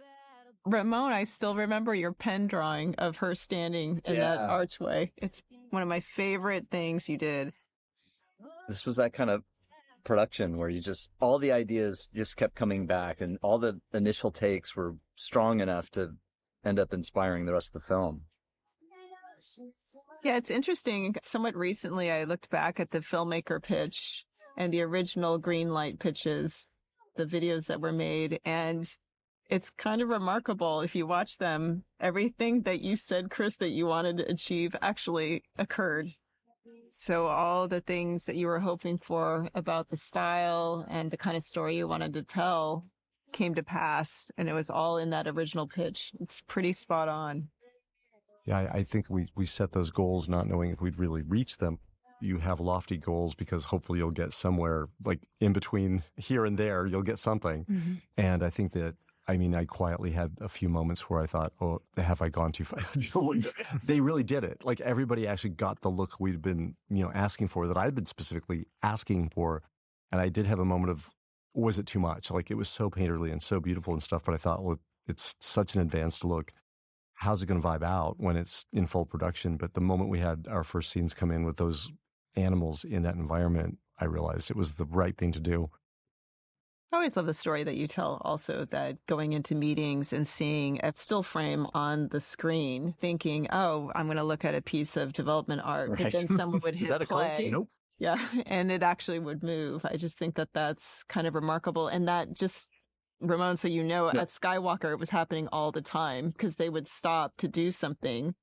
Ramon, I still remember your pen drawing of her standing in that archway. It's one of my favorite things you did. This was that kind of production where you just, all the ideas just kept coming back, and all the initial takes were strong enough to end up inspiring the rest of the film. Yeah, it's interesting. Somewhat recently, I looked back at the filmmaker pitch and the original green light pitches, the videos that were made, and it's kind of remarkable. If you watch them, everything that you said, Chris, that you wanted to achieve actually occurred. So all the things that you were hoping for about the style and the kind of story you wanted to tell came to pass, and it was all in that original pitch. It's pretty spot on. Yeah, I think we set those goals not knowing if we'd really reach them. You have lofty goals because hopefully you'll get somewhere, like in between here and there, you'll get something. Mm-hmm. And I think that, I mean, I quietly had a few moments where I thought, oh, have I gone too far? They really did it. Like, everybody actually got the look we'd been, asking for, that I'd been specifically asking for. And I did have a moment of, was it too much? Like, it was so painterly and so beautiful and stuff, but I thought, well, it's such an advanced look. How's it going to vibe out when it's in full production? But the moment we had our first scenes come in with those animals in that environment, I realized it was the right thing to do. I always love the story that you tell also, that going into meetings and seeing a still frame on the screen, thinking, oh, I'm going to look at a piece of development art, right. But then someone would hit Is that a play. Nope. Yeah, and it actually would move. I just think that that's kind of remarkable. And that just, Ramon, so you know, at Skywalker, it was happening all the time because they would stop to do something,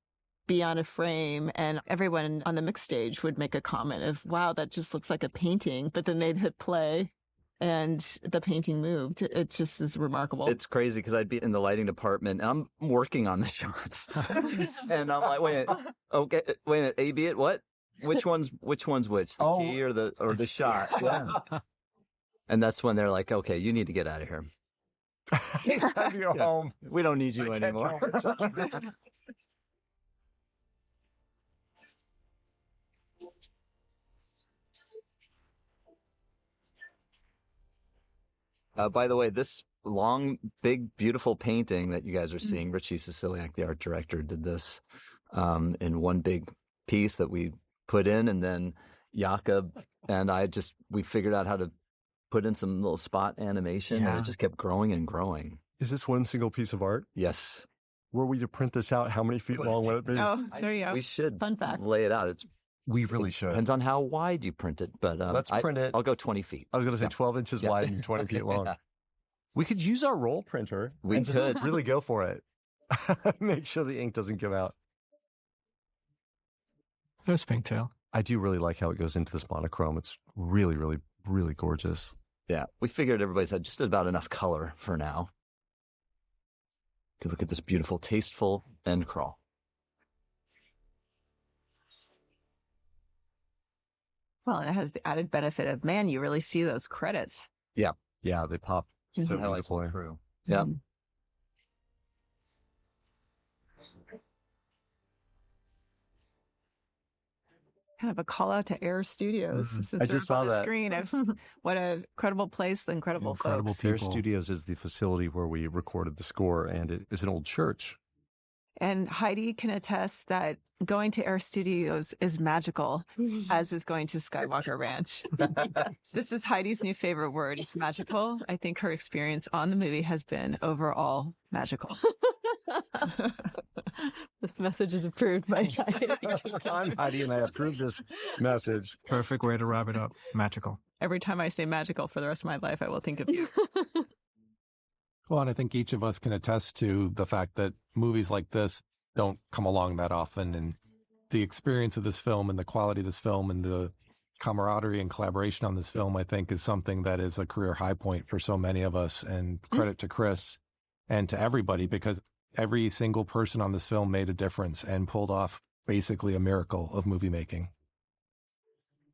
be on a frame, and everyone on the mix stage would make a comment of, wow, that just looks like a painting. But then they'd hit play and the painting moved. It just is remarkable. It's crazy because I'd be in the lighting department and I'm working on the shots. And I'm like, wait, okay, wait, A-B it, what? Which one's which? The key or the shot? Yeah. And that's when they're like, okay, you need to get out of here. You're home. We don't need you anymore. By the way, this long, big, beautiful painting that you guys are seeing, Richie Siciliak, the art director, did this in one big piece that we put in, and then Jakob and we figured out how to put in some little spot animation, and it just kept growing and growing. Is this one single piece of art? Yes. Were we to print this out, how many feet long would it be? Oh, there you go. We should Fun fact. lay it out. We really should. Depends on how wide you print it, but let's print it. I'll go 20 feet. I was going to say 12 inches wide and 20 feet long. We could use our roll printer. We could. Really go for it. Make sure the ink doesn't give out. There's Pinktail. I do really like how it goes into this monochrome. It's really, really, really gorgeous. Yeah, we figured everybody's had just about enough color for now. You can look at this beautiful, tasteful end crawl. Well, it has the added benefit of, man, you really see those credits. Yeah. Yeah, they pop. So beautifully. Yeah. Kind of a call out to Air Studios. Since I just saw on the that. screen. What a incredible place, incredible folks. Air Studios is the facility where we recorded the score, and it is an old church. And Heidi can attest that going to Air Studios is magical, as is going to Skywalker Ranch. This is Heidi's new favorite word. It's magical. I think her experience on the movie has been overall magical. This message is approved by Heidi. I'm Heidi, and I approve this message. Perfect way to wrap it up. Magical. Every time I say magical for the rest of my life, I will think of you. Well, and I think each of us can attest to the fact that movies like this don't come along that often. And the experience of this film and the quality of this film and the camaraderie and collaboration on this film, I think, is something that is a career high point for so many of us. And credit to Chris and to everybody, because every single person on this film made a difference and pulled off basically a miracle of movie making.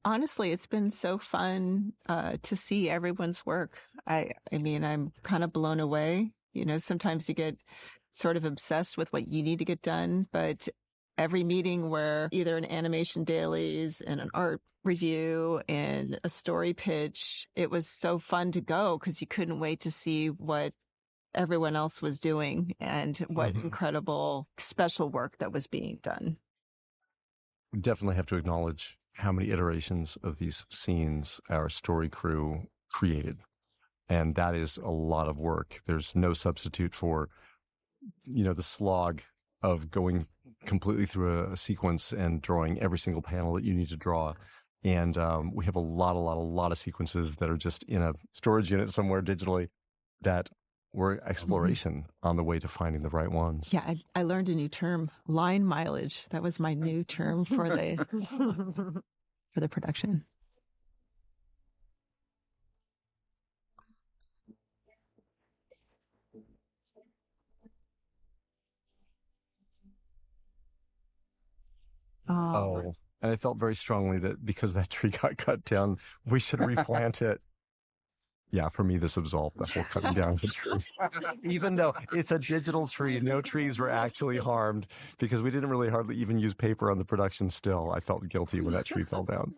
Honestly, it's been so fun to see everyone's work. I mean, I'm kind of blown away. You know, sometimes you get sort of obsessed with what you need to get done, but every meeting where either an animation dailies and an art review and a story pitch, it was so fun to go because you couldn't wait to see what everyone else was doing and what incredible special work that was being done. We definitely have to acknowledge how many iterations of these scenes our story crew created. And that is a lot of work. There's no substitute for, you know, the slog of going completely through a sequence and drawing every single panel that you need to draw. And we have a lot of sequences that are just in a storage unit somewhere digitally that were exploration on the way to finding the right ones. Yeah, I learned a new term, line mileage. That was my new term for the production. Oh, and I felt very strongly that because that tree got cut down, we should replant it. Yeah, for me, this absolved the whole cutting down of the tree. Even though it's a digital tree, no trees were actually harmed because we didn't really hardly even use paper on the production still. I felt guilty when that tree fell down.